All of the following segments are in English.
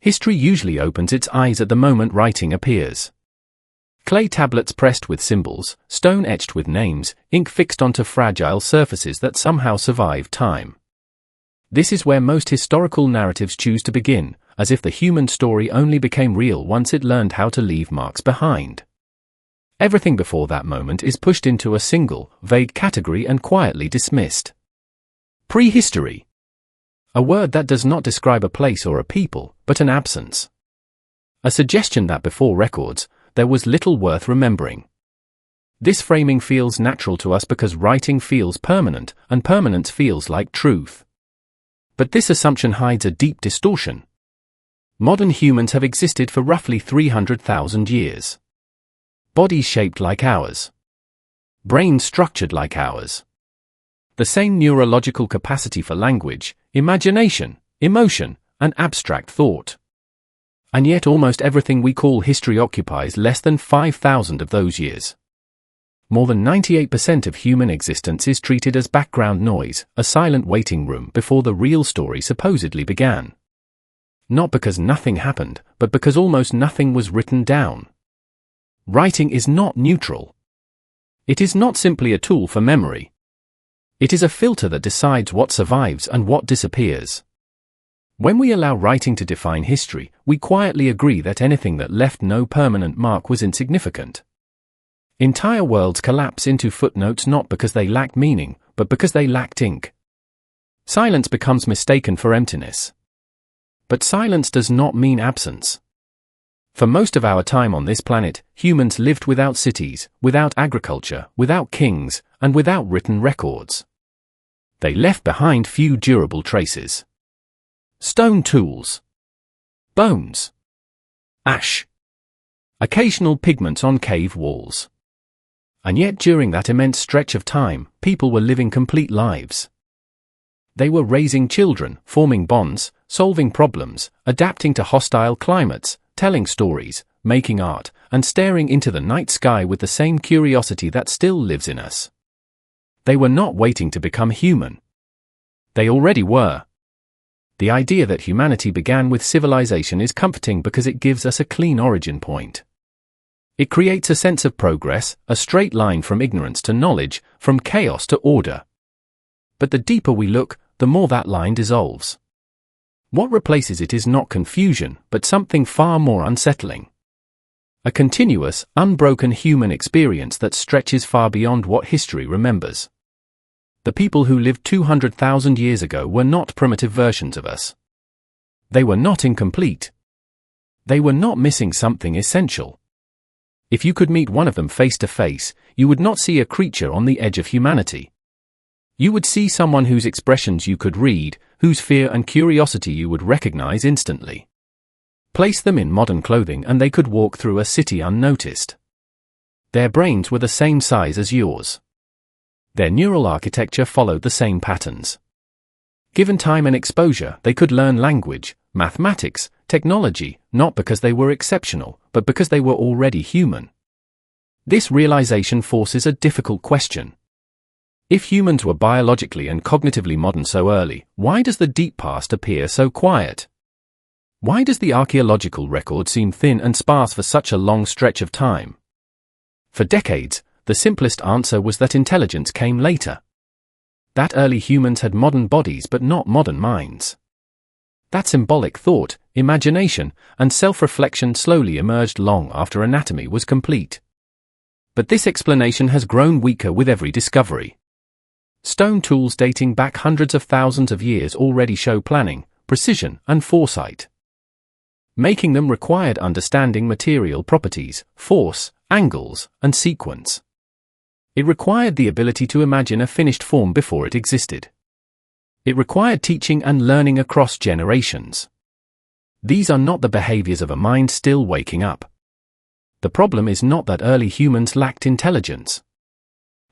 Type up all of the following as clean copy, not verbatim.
History usually opens its eyes at the moment writing appears. Clay tablets pressed with symbols, stone etched with names, ink fixed onto fragile surfaces that somehow survive time. This is where most historical narratives choose to begin, as if the human story only became real once it learned how to leave marks behind. Everything before that moment is pushed into a single, vague category and quietly dismissed. Prehistory. A word that does not describe a place or a people, but an absence. A suggestion that before records, there was little worth remembering. This framing feels natural to us because writing feels permanent, and permanence feels like truth. But this assumption hides a deep distortion. Modern humans have existed for roughly 300,000 years. Bodies shaped like ours. Brains structured like ours. The same neurological capacity for language, imagination, emotion, and abstract thought. And yet almost everything we call history occupies less than 5,000 of those years. More than 98% of human existence is treated as background noise, a silent waiting room before the real story supposedly began. Not because nothing happened, but because almost nothing was written down. Writing is not neutral. It is not simply a tool for memory. It is a filter that decides what survives and what disappears. When we allow writing to define history, we quietly agree that anything that left no permanent mark was insignificant. Entire worlds collapse into footnotes not because they lacked meaning, but because they lacked ink. Silence becomes mistaken for emptiness. But silence does not mean absence. For most of our time on this planet, humans lived without cities, without agriculture, without kings, and without written records. They left behind few durable traces. Stone tools. Bones. Ash. Occasional pigments on cave walls. And yet during that immense stretch of time, people were living complete lives. They were raising children, forming bonds, solving problems, adapting to hostile climates, telling stories, making art, and staring into the night sky with the same curiosity that still lives in us. They were not waiting to become human. They already were. The idea that humanity began with civilization is comforting because it gives us a clean origin point. It creates a sense of progress, a straight line from ignorance to knowledge, from chaos to order. But the deeper we look, the more that line dissolves. What replaces it is not confusion, but something far more unsettling. A continuous, unbroken human experience that stretches far beyond what history remembers. The people who lived 200,000 years ago were not primitive versions of us. They were not incomplete. They were not missing something essential. If you could meet one of them face to face, you would not see a creature on the edge of humanity. You would see someone whose expressions you could read, whose fear and curiosity you would recognize instantly. Place them in modern clothing and they could walk through a city unnoticed. Their brains were the same size as yours. Their neural architecture followed the same patterns. Given time and exposure, they could learn language, mathematics, technology, not because they were exceptional, but because they were already human. This realization forces a difficult question. If humans were biologically and cognitively modern so early, why does the deep past appear so quiet? Why does the archaeological record seem thin and sparse for such a long stretch of time? For decades, the simplest answer was that intelligence came later. That early humans had modern bodies but not modern minds. That symbolic thought, imagination, and self-reflection slowly emerged long after anatomy was complete. But this explanation has grown weaker with every discovery. Stone tools dating back hundreds of thousands of years already show planning, precision, and foresight. Making them required understanding material properties, force, angles, and sequence. It required the ability to imagine a finished form before it existed. It required teaching and learning across generations. These are not the behaviors of a mind still waking up. The problem is not that early humans lacked intelligence.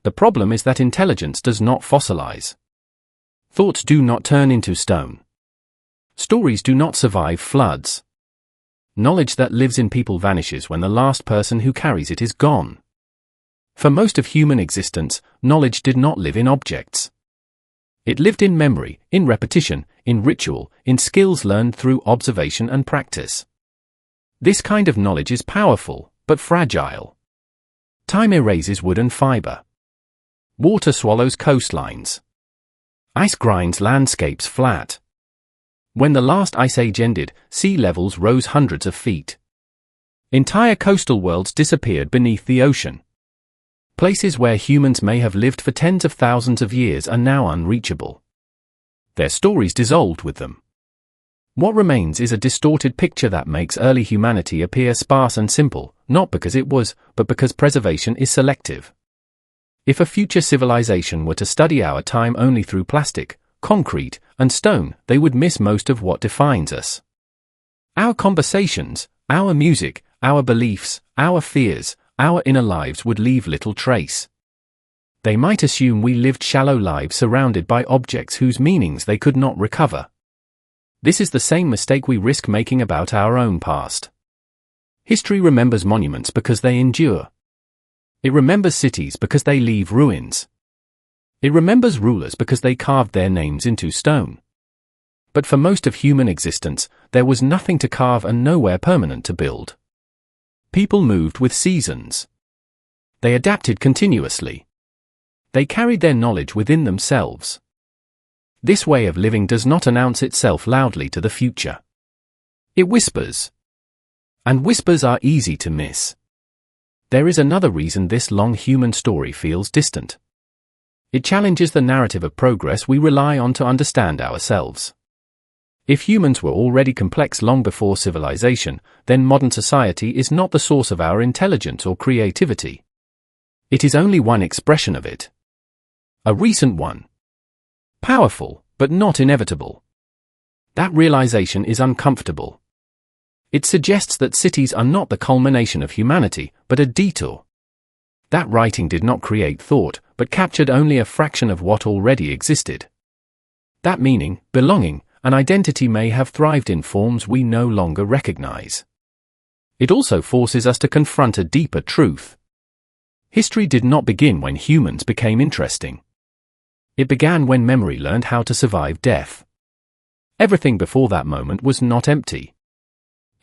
The problem is that intelligence does not fossilize. Thoughts do not turn into stone. Stories do not survive floods. Knowledge that lives in people vanishes when the last person who carries it is gone. For most of human existence, knowledge did not live in objects. It lived in memory, in repetition, in ritual, in skills learned through observation and practice. This kind of knowledge is powerful, but fragile. Time erases wood and fiber. Water swallows coastlines. Ice grinds landscapes flat. When the last ice age ended, sea levels rose hundreds of feet. Entire coastal worlds disappeared beneath the ocean. Places where humans may have lived for tens of thousands of years are now unreachable. Their stories dissolved with them. What remains is a distorted picture that makes early humanity appear sparse and simple, not because it was, but because preservation is selective. If a future civilization were to study our time only through plastic, concrete, and stone, they would miss most of what defines us. Our conversations, our music, our beliefs, our fears, our inner lives would leave little trace. They might assume we lived shallow lives surrounded by objects whose meanings they could not recover. This is the same mistake we risk making about our own past. History remembers monuments because they endure. It remembers cities because they leave ruins. It remembers rulers because they carved their names into stone. But for most of human existence, there was nothing to carve and nowhere permanent to build. People moved with seasons. They adapted continuously. They carried their knowledge within themselves. This way of living does not announce itself loudly to the future. It whispers. And whispers are easy to miss. There is another reason this long human story feels distant. It challenges the narrative of progress we rely on to understand ourselves. If humans were already complex long before civilization, then modern society is not the source of our intelligence or creativity. It is only one expression of it. A recent one. Powerful, but not inevitable. That realization is uncomfortable. It suggests that cities are not the culmination of humanity, but a detour. That writing did not create thought, but captured only a fraction of what already existed. That meaning, belonging, and identity may have thrived in forms we no longer recognize. It also forces us to confront a deeper truth. History did not begin when humans became interesting. It began when memory learned how to survive death. Everything before that moment was not empty.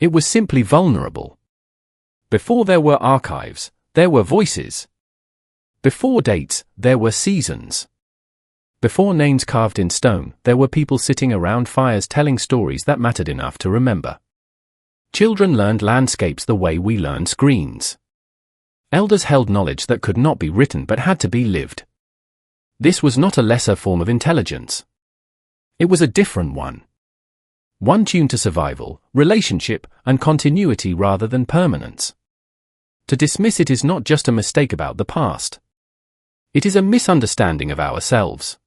It was simply vulnerable. Before there were archives, there were voices. Before dates, there were seasons. Before names carved in stone, there were people sitting around fires telling stories that mattered enough to remember. Children learned landscapes the way we learn screens. Elders held knowledge that could not be written but had to be lived. This was not a lesser form of intelligence. It was a different one. One tuned to survival, relationship, and continuity rather than permanence. To dismiss it is not just a mistake about the past. It is a misunderstanding of ourselves.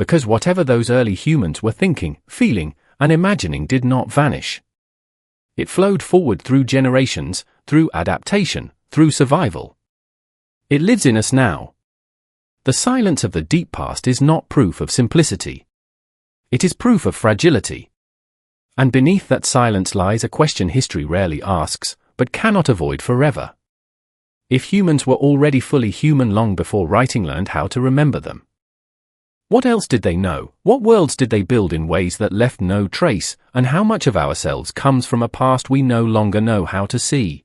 Because whatever those early humans were thinking, feeling, and imagining did not vanish. It flowed forward through generations, through adaptation, through survival. It lives in us now. The silence of the deep past is not proof of simplicity. It is proof of fragility. And beneath that silence lies a question history rarely asks, but cannot avoid forever. If humans were already fully human long before writing learned how to remember them, what else did they know? What worlds did they build in ways that left no trace, and how much of ourselves comes from a past we no longer know how to see?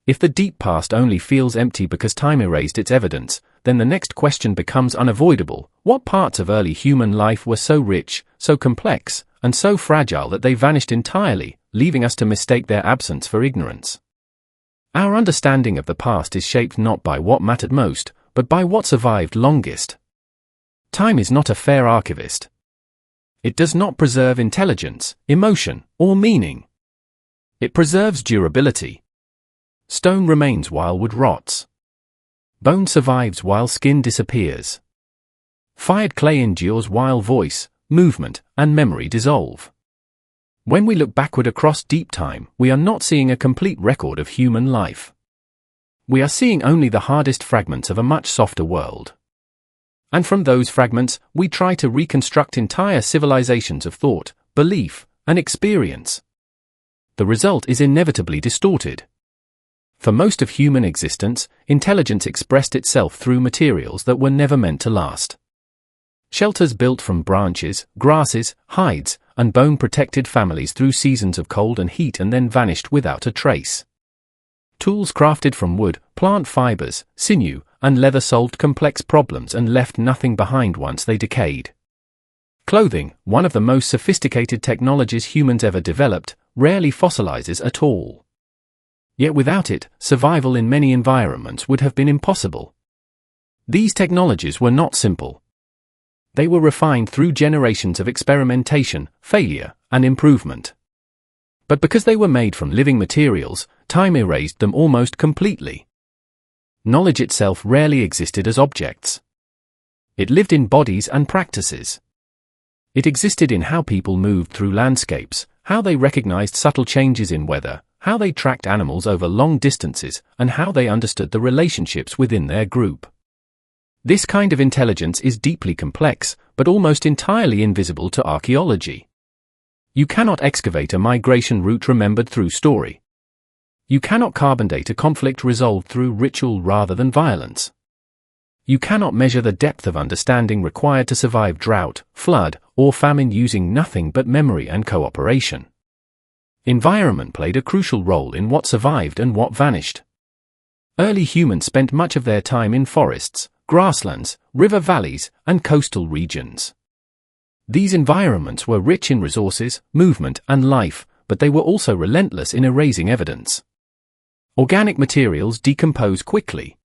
If the deep past only feels empty because time erased its evidence, then the next question becomes unavoidable. What parts of early human life were so rich, so complex, and so fragile that they vanished entirely, leaving us to mistake their absence for ignorance? Our understanding of the past is shaped not by what mattered most, but by what survived longest. Time is not a fair archivist. It does not preserve intelligence, emotion, or meaning. It preserves durability. Stone remains while wood rots. Bone survives while skin disappears. Fired clay endures while voice, movement, and memory dissolve. When we look backward across deep time, we are not seeing a complete record of human life. We are seeing only the hardest fragments of a much softer world. And from those fragments, we try to reconstruct entire civilizations of thought, belief, and experience. The result is inevitably distorted. For most of human existence, intelligence expressed itself through materials that were never meant to last. Shelters built from branches, grasses, hides, and bone protected families through seasons of cold and heat and then vanished without a trace. Tools crafted from wood, plant fibers, sinew, and leather solved complex problems and left nothing behind once they decayed. Clothing, one of the most sophisticated technologies humans ever developed, rarely fossilizes at all. Yet without it, survival in many environments would have been impossible. These technologies were not simple. They were refined through generations of experimentation, failure, and improvement. But because they were made from living materials, time erased them almost completely. Knowledge itself rarely existed as objects. It lived in bodies and practices. It existed in how people moved through landscapes, how they recognized subtle changes in weather, how they tracked animals over long distances, and how they understood the relationships within their group. This kind of intelligence is deeply complex, but almost entirely invisible to archaeology. You cannot excavate a migration route remembered through story. You cannot carbon date a conflict resolved through ritual rather than violence. You cannot measure the depth of understanding required to survive drought, flood, or famine using nothing but memory and cooperation. Environment played a crucial role in what survived and what vanished. Early humans spent much of their time in forests, grasslands, river valleys, and coastal regions. These environments were rich in resources, movement, and life, but they were also relentless in erasing evidence. Organic materials decompose quickly.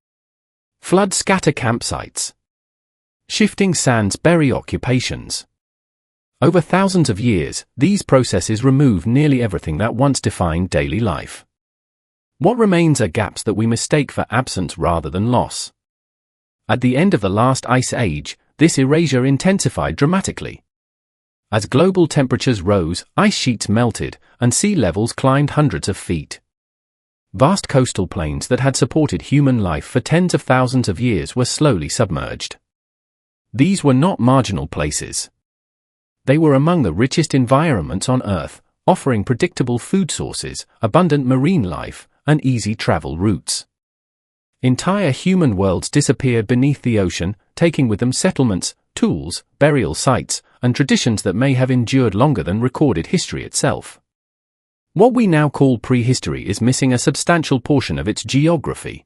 Floods scatter campsites. Shifting sands bury occupations. Over thousands of years, these processes remove nearly everything that once defined daily life. What remains are gaps that we mistake for absence rather than loss. At the end of the last ice age, this erasure intensified dramatically. As global temperatures rose, ice sheets melted, and sea levels climbed hundreds of feet. Vast coastal plains that had supported human life for tens of thousands of years were slowly submerged. These were not marginal places. They were among the richest environments on Earth, offering predictable food sources, abundant marine life, and easy travel routes. Entire human worlds disappeared beneath the ocean, taking with them settlements, tools, burial sites, and traditions that may have endured longer than recorded history itself. What we now call prehistory is missing a substantial portion of its geography.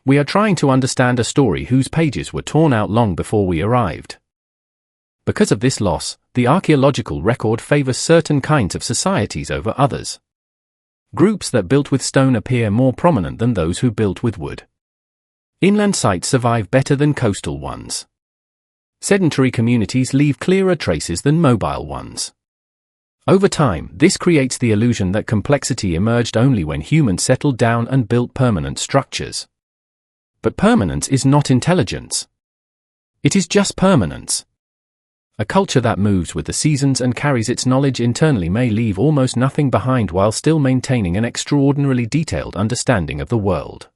We are trying to understand a story whose pages were torn out long before we arrived. Because of this loss, the archaeological record favors certain kinds of societies over others. Groups that built with stone appear more prominent than those who built with wood. Inland sites survive better than coastal ones. Sedentary communities leave clearer traces than mobile ones. Over time, this creates the illusion that complexity emerged only when humans settled down and built permanent structures. But permanence is not intelligence. It is just permanence. A culture that moves with the seasons and carries its knowledge internally may leave almost nothing behind while still maintaining an extraordinarily detailed understanding of the world.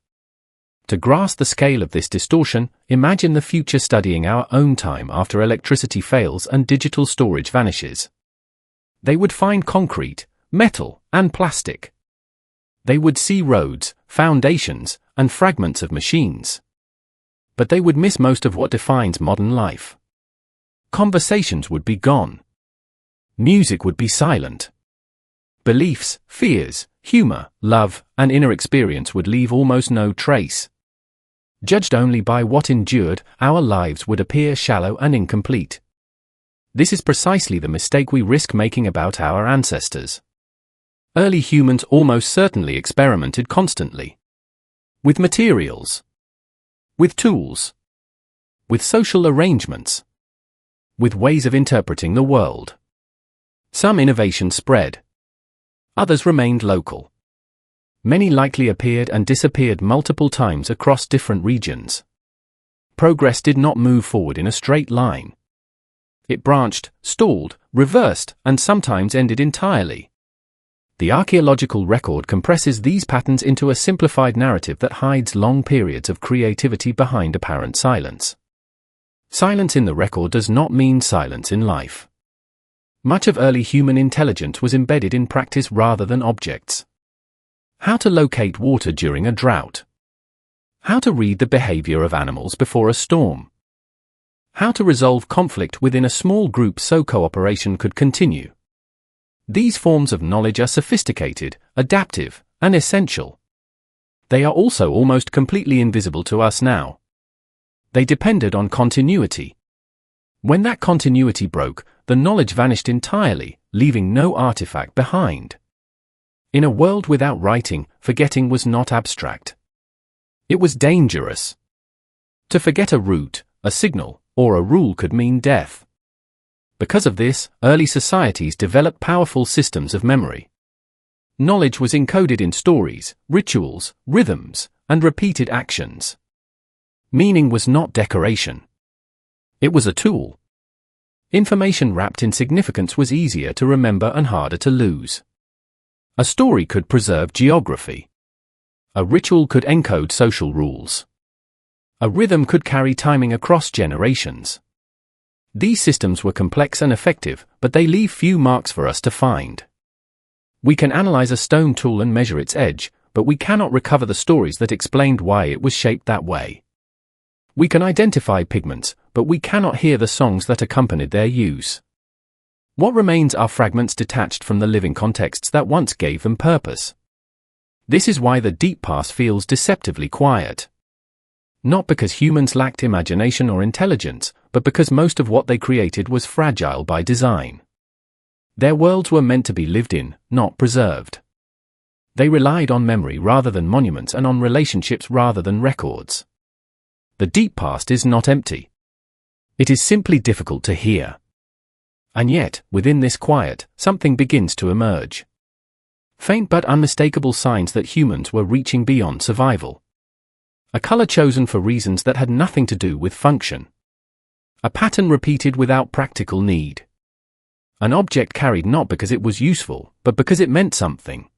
To grasp the scale of this distortion, imagine the future studying our own time after electricity fails and digital storage vanishes. They would find concrete, metal, and plastic. They would see roads, foundations, and fragments of machines. But they would miss most of what defines modern life. Conversations would be gone. Music would be silent. Beliefs, fears, humor, love, and inner experience would leave almost no trace. Judged only by what endured, our lives would appear shallow and incomplete. This is precisely the mistake we risk making about our ancestors. Early humans almost certainly experimented constantly. With materials. With tools. With social arrangements. With ways of interpreting the world. Some innovation spread. Others remained local. Many likely appeared and disappeared multiple times across different regions. Progress did not move forward in a straight line. It branched, stalled, reversed, and sometimes ended entirely. The archaeological record compresses these patterns into a simplified narrative that hides long periods of creativity behind apparent silence. Silence in the record does not mean silence in life. Much of early human intelligence was embedded in practice rather than objects. How to locate water during a drought. How to read the behavior of animals before a storm. How to resolve conflict within a small group so cooperation could continue. These forms of knowledge are sophisticated, adaptive, and essential. They are also almost completely invisible to us now. They depended on continuity. When that continuity broke, the knowledge vanished entirely, leaving no artifact behind. In a world without writing, forgetting was not abstract. It was dangerous. To forget a route, a signal, or a rule could mean death. Because of this, early societies developed powerful systems of memory. Knowledge was encoded in stories, rituals, rhythms, and repeated actions. Meaning was not decoration. It was a tool. Information wrapped in significance was easier to remember and harder to lose. A story could preserve geography. A ritual could encode social rules. A rhythm could carry timing across generations. These systems were complex and effective, but they leave few marks for us to find. We can analyze a stone tool and measure its edge, but we cannot recover the stories that explained why it was shaped that way. We can identify pigments, but we cannot hear the songs that accompanied their use. What remains are fragments detached from the living contexts that once gave them purpose. This is why the deep past feels deceptively quiet. Not because humans lacked imagination or intelligence, but because most of what they created was fragile by design. Their worlds were meant to be lived in, not preserved. They relied on memory rather than monuments and on relationships rather than records. The deep past is not empty. It is simply difficult to hear. And yet, within this quiet, something begins to emerge. Faint but unmistakable signs that humans were reaching beyond survival. A color chosen for reasons that had nothing to do with function. A pattern repeated without practical need. An object carried not because it was useful, but because it meant something.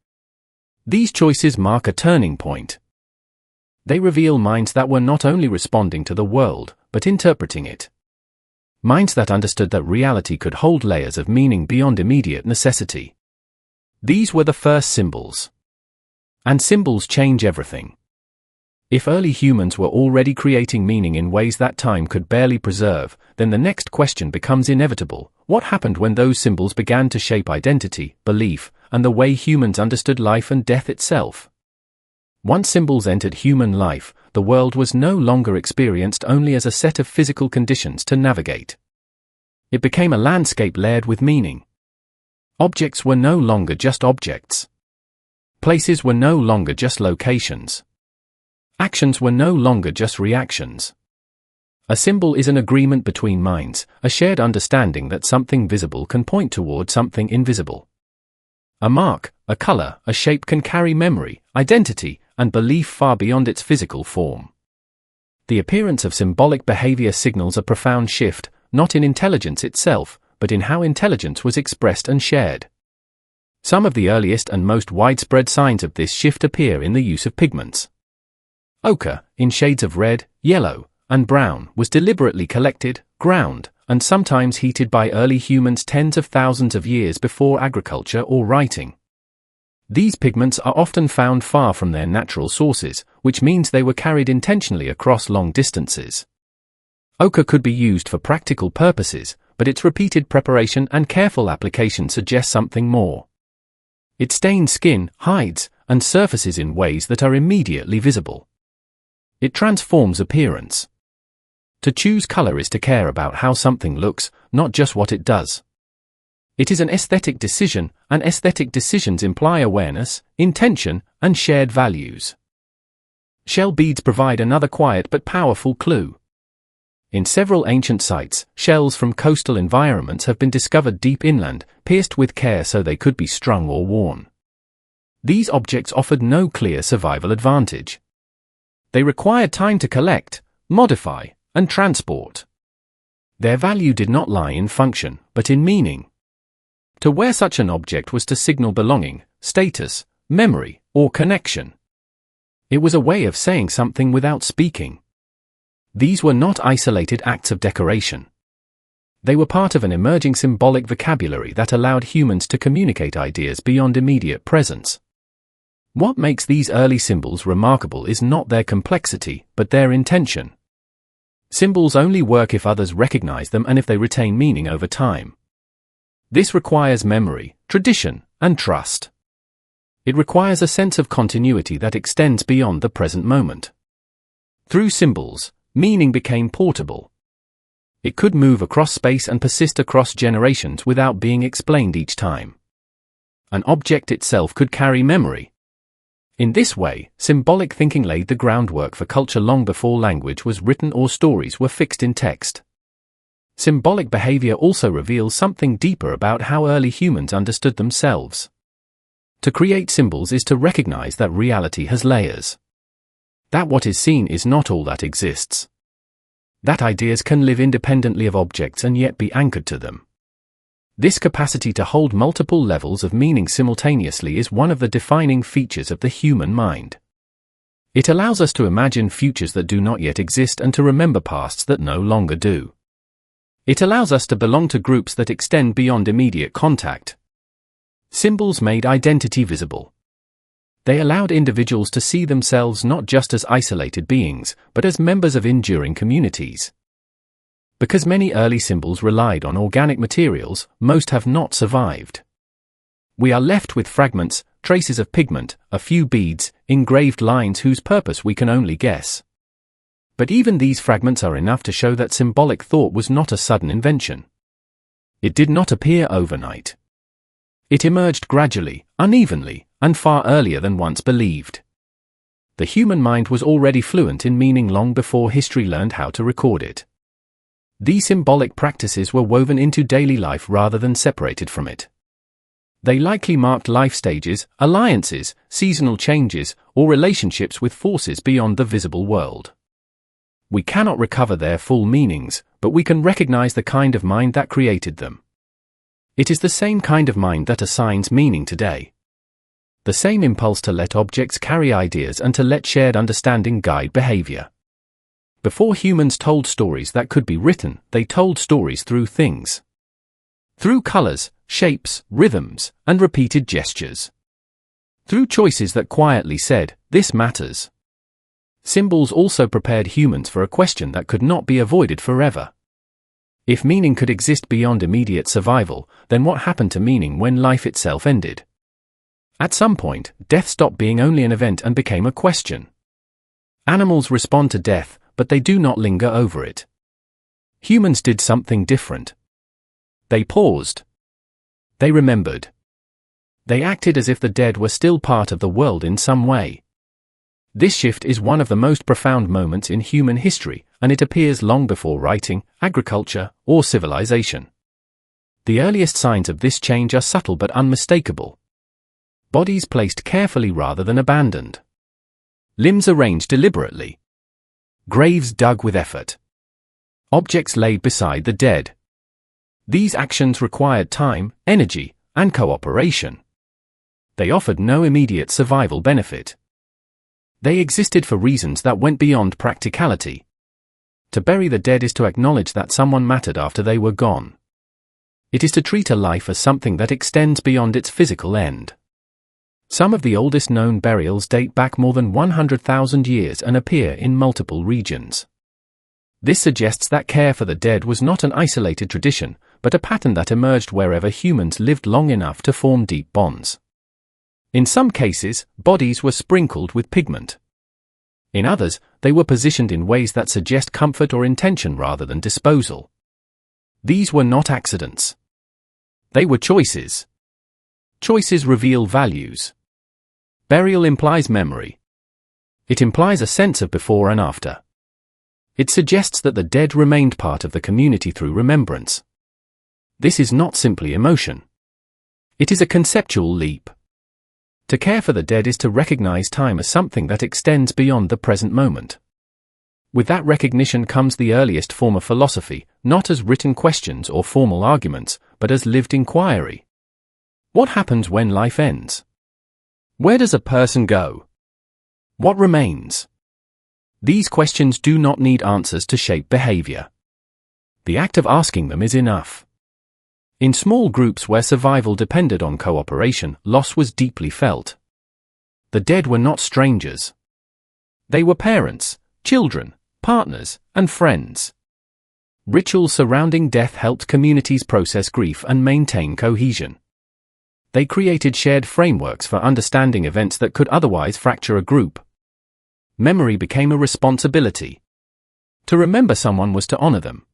These choices mark a turning point. They reveal minds that were not only responding to the world, but interpreting it. Minds that understood that reality could hold layers of meaning beyond immediate necessity. These were the first symbols. And symbols change everything. If early humans were already creating meaning in ways that time could barely preserve, then the next question becomes inevitable. What happened when those symbols began to shape identity, belief, and the way humans understood life and death itself? Once symbols entered human life, the world was no longer experienced only as a set of physical conditions to navigate. It became a landscape layered with meaning. Objects were no longer just objects. Places were no longer just locations. Actions were no longer just reactions. A symbol is an agreement between minds, a shared understanding that something visible can point toward something invisible. A mark, a color, a shape can carry memory, identity, and belief far beyond its physical form. The appearance of symbolic behavior signals a profound shift, not in intelligence itself, but in how intelligence was expressed and shared. Some of the earliest and most widespread signs of this shift appear in the use of pigments. Ochre, in shades of red, yellow, and brown, was deliberately collected, ground, and sometimes heated by early humans tens of thousands of years before agriculture or writing. These pigments are often found far from their natural sources, which means they were carried intentionally across long distances. Ochre could be used for practical purposes, but its repeated preparation and careful application suggest something more. It stains skin, hides, and surfaces in ways that are immediately visible. It transforms appearance. To choose color is to care about how something looks, not just what it does. It is an aesthetic decision, and aesthetic decisions imply awareness, intention, and shared values. Shell beads provide another quiet but powerful clue. In several ancient sites, shells from coastal environments have been discovered deep inland, pierced with care so they could be strung or worn. These objects offered no clear survival advantage. They required time to collect, modify, and transport. Their value did not lie in function, but in meaning. To wear such an object was to signal belonging, status, memory, or connection. It was a way of saying something without speaking. These were not isolated acts of decoration. They were part of an emerging symbolic vocabulary that allowed humans to communicate ideas beyond immediate presence. What makes these early symbols remarkable is not their complexity, but their intention. Symbols only work if others recognize them and if they retain meaning over time. This requires memory, tradition, and trust. It requires a sense of continuity that extends beyond the present moment. Through symbols, meaning became portable. It could move across space and persist across generations without being explained each time. An object itself could carry memory. In this way, symbolic thinking laid the groundwork for culture long before language was written or stories were fixed in text. Symbolic behavior also reveals something deeper about how early humans understood themselves. To create symbols is to recognize that reality has layers. That what is seen is not all that exists. That ideas can live independently of objects and yet be anchored to them. This capacity to hold multiple levels of meaning simultaneously is one of the defining features of the human mind. It allows us to imagine futures that do not yet exist and to remember pasts that no longer do. It allows us to belong to groups that extend beyond immediate contact. Symbols made identity visible. They allowed individuals to see themselves not just as isolated beings, but as members of enduring communities. Because many early symbols relied on organic materials, most have not survived. We are left with fragments, traces of pigment, a few beads, engraved lines whose purpose we can only guess. But even these fragments are enough to show that symbolic thought was not a sudden invention. It did not appear overnight. It emerged gradually, unevenly, and far earlier than once believed. The human mind was already fluent in meaning long before history learned how to record it. These symbolic practices were woven into daily life rather than separated from it. They likely marked life stages, alliances, seasonal changes, or relationships with forces beyond the visible world. We cannot recover their full meanings, but we can recognize the kind of mind that created them. It is the same kind of mind that assigns meaning today. The same impulse to let objects carry ideas and to let shared understanding guide behavior. Before humans told stories that could be written, they told stories through things. Through colors, shapes, rhythms, and repeated gestures. Through choices that quietly said, "This matters." Symbols also prepared humans for a question that could not be avoided forever. If meaning could exist beyond immediate survival, then what happened to meaning when life itself ended? At some point, death stopped being only an event and became a question. Animals respond to death, but they do not linger over it. Humans did something different. They paused. They remembered. They acted as if the dead were still part of the world in some way. This shift is one of the most profound moments in human history, and it appears long before writing, agriculture, or civilization. The earliest signs of this change are subtle but unmistakable. Bodies placed carefully rather than abandoned. Limbs arranged deliberately. Graves dug with effort. Objects laid beside the dead. These actions required time, energy, and cooperation. They offered no immediate survival benefit. They existed for reasons that went beyond practicality. To bury the dead is to acknowledge that someone mattered after they were gone. It is to treat a life as something that extends beyond its physical end. Some of the oldest known burials date back more than 100,000 years and appear in multiple regions. This suggests that care for the dead was not an isolated tradition, but a pattern that emerged wherever humans lived long enough to form deep bonds. In some cases, bodies were sprinkled with pigment. In others, they were positioned in ways that suggest comfort or intention rather than disposal. These were not accidents. They were choices. Choices reveal values. Burial implies memory. It implies a sense of before and after. It suggests that the dead remained part of the community through remembrance. This is not simply emotion. It is a conceptual leap. To care for the dead is to recognize time as something that extends beyond the present moment. With that recognition comes the earliest form of philosophy, not as written questions or formal arguments, but as lived inquiry. What happens when life ends? Where does a person go? What remains? These questions do not need answers to shape behavior. The act of asking them is enough. In small groups where survival depended on cooperation, loss was deeply felt. The dead were not strangers. They were parents, children, partners, and friends. Rituals surrounding death helped communities process grief and maintain cohesion. They created shared frameworks for understanding events that could otherwise fracture a group. Memory became a responsibility. To remember someone was to honor them.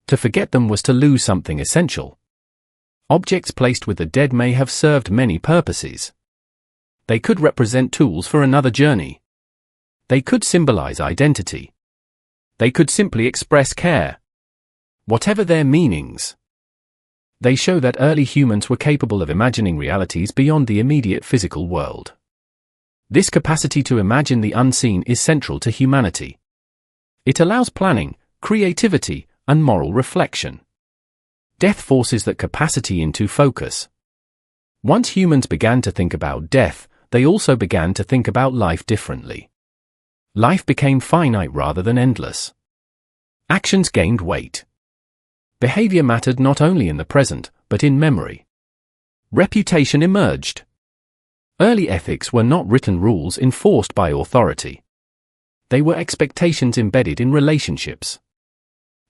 To forget them was to lose something essential. Objects placed with the dead may have served many purposes. They could represent tools for another journey. They could symbolize identity. They could simply express care. Whatever their meanings, they show that early humans were capable of imagining realities beyond the immediate physical world. This capacity to imagine the unseen is central to humanity. It allows planning, creativity, and moral reflection. Death forces that capacity into focus. Once humans began to think about death, they also began to think about life differently. Life became finite rather than endless. Actions gained weight. Behavior mattered not only in the present, but in memory. Reputation emerged. Early ethics were not written rules enforced by authority. They were expectations embedded in relationships.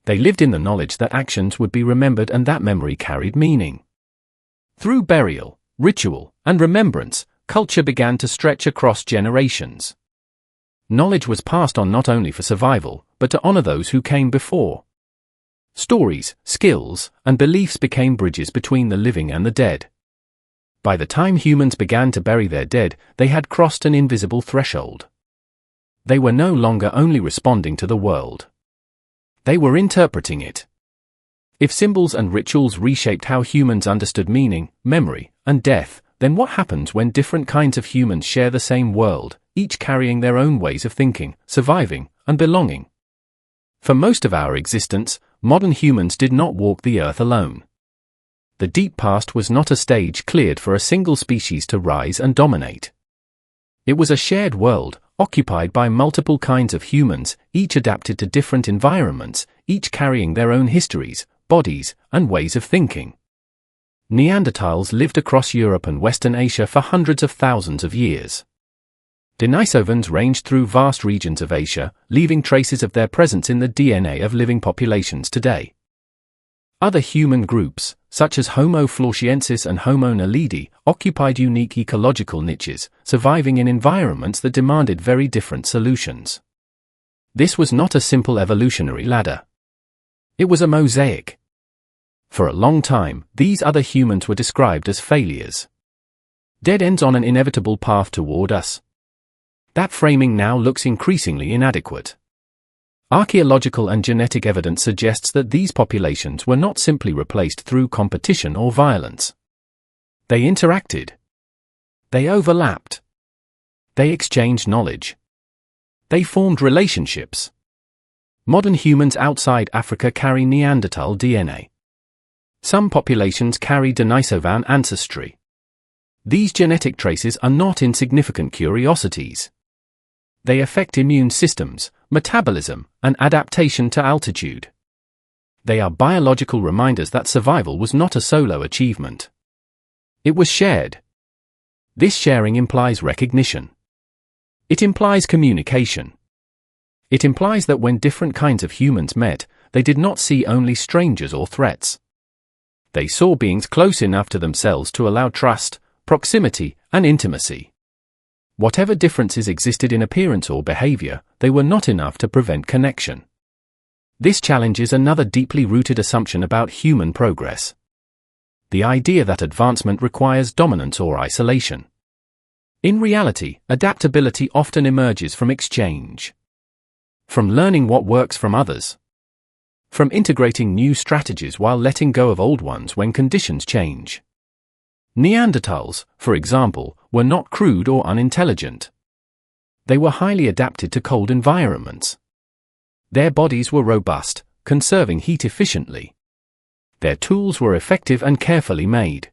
They lived in the knowledge that actions would be remembered and that memory carried meaning. Through burial, ritual, and remembrance, culture began to stretch across generations. Knowledge was passed on not only for survival, but to honor those who came before. Stories, skills, and beliefs became bridges between the living and the dead. By the time humans began to bury their dead, they had crossed an invisible threshold. They were no longer only responding to the world. They were interpreting it. If symbols and rituals reshaped how humans understood meaning, memory, and death, then what happens when different kinds of humans share the same world, each carrying their own ways of thinking, surviving, and belonging? For most of our existence, modern humans did not walk the earth alone. The deep past was not a stage cleared for a single species to rise and dominate. It was a shared world, occupied by multiple kinds of humans, each adapted to different environments, each carrying their own histories, bodies, and ways of thinking. Neanderthals lived across Europe and Western Asia for hundreds of thousands of years. Denisovans ranged through vast regions of Asia, leaving traces of their presence in the DNA of living populations today. Other human groups, such as Homo floresiensis and Homo naledi, occupied unique ecological niches, surviving in environments that demanded very different solutions. This was not a simple evolutionary ladder. It was a mosaic. For a long time, these other humans were described as failures. Dead ends on an inevitable path toward us. That framing now looks increasingly inadequate. Archaeological and genetic evidence suggests that these populations were not simply replaced through competition or violence. They interacted. They overlapped. They exchanged knowledge. They formed relationships. Modern humans outside Africa carry Neanderthal DNA. Some populations carry Denisovan ancestry. These genetic traces are not insignificant curiosities. They affect immune systems, metabolism, and adaptation to altitude. They are biological reminders that survival was not a solo achievement. It was shared. This sharing implies recognition. It implies communication. It implies that when different kinds of humans met, they did not see only strangers or threats. They saw beings close enough to themselves to allow trust, proximity, and intimacy. Whatever differences existed in appearance or behavior, they were not enough to prevent connection. This challenges another deeply rooted assumption about human progress. The idea that advancement requires dominance or isolation. In reality, adaptability often emerges from exchange. From learning what works from others. From integrating new strategies while letting go of old ones when conditions change. Neanderthals, for example, were not crude or unintelligent. They were highly adapted to cold environments. Their bodies were robust, conserving heat efficiently. Their tools were effective and carefully made.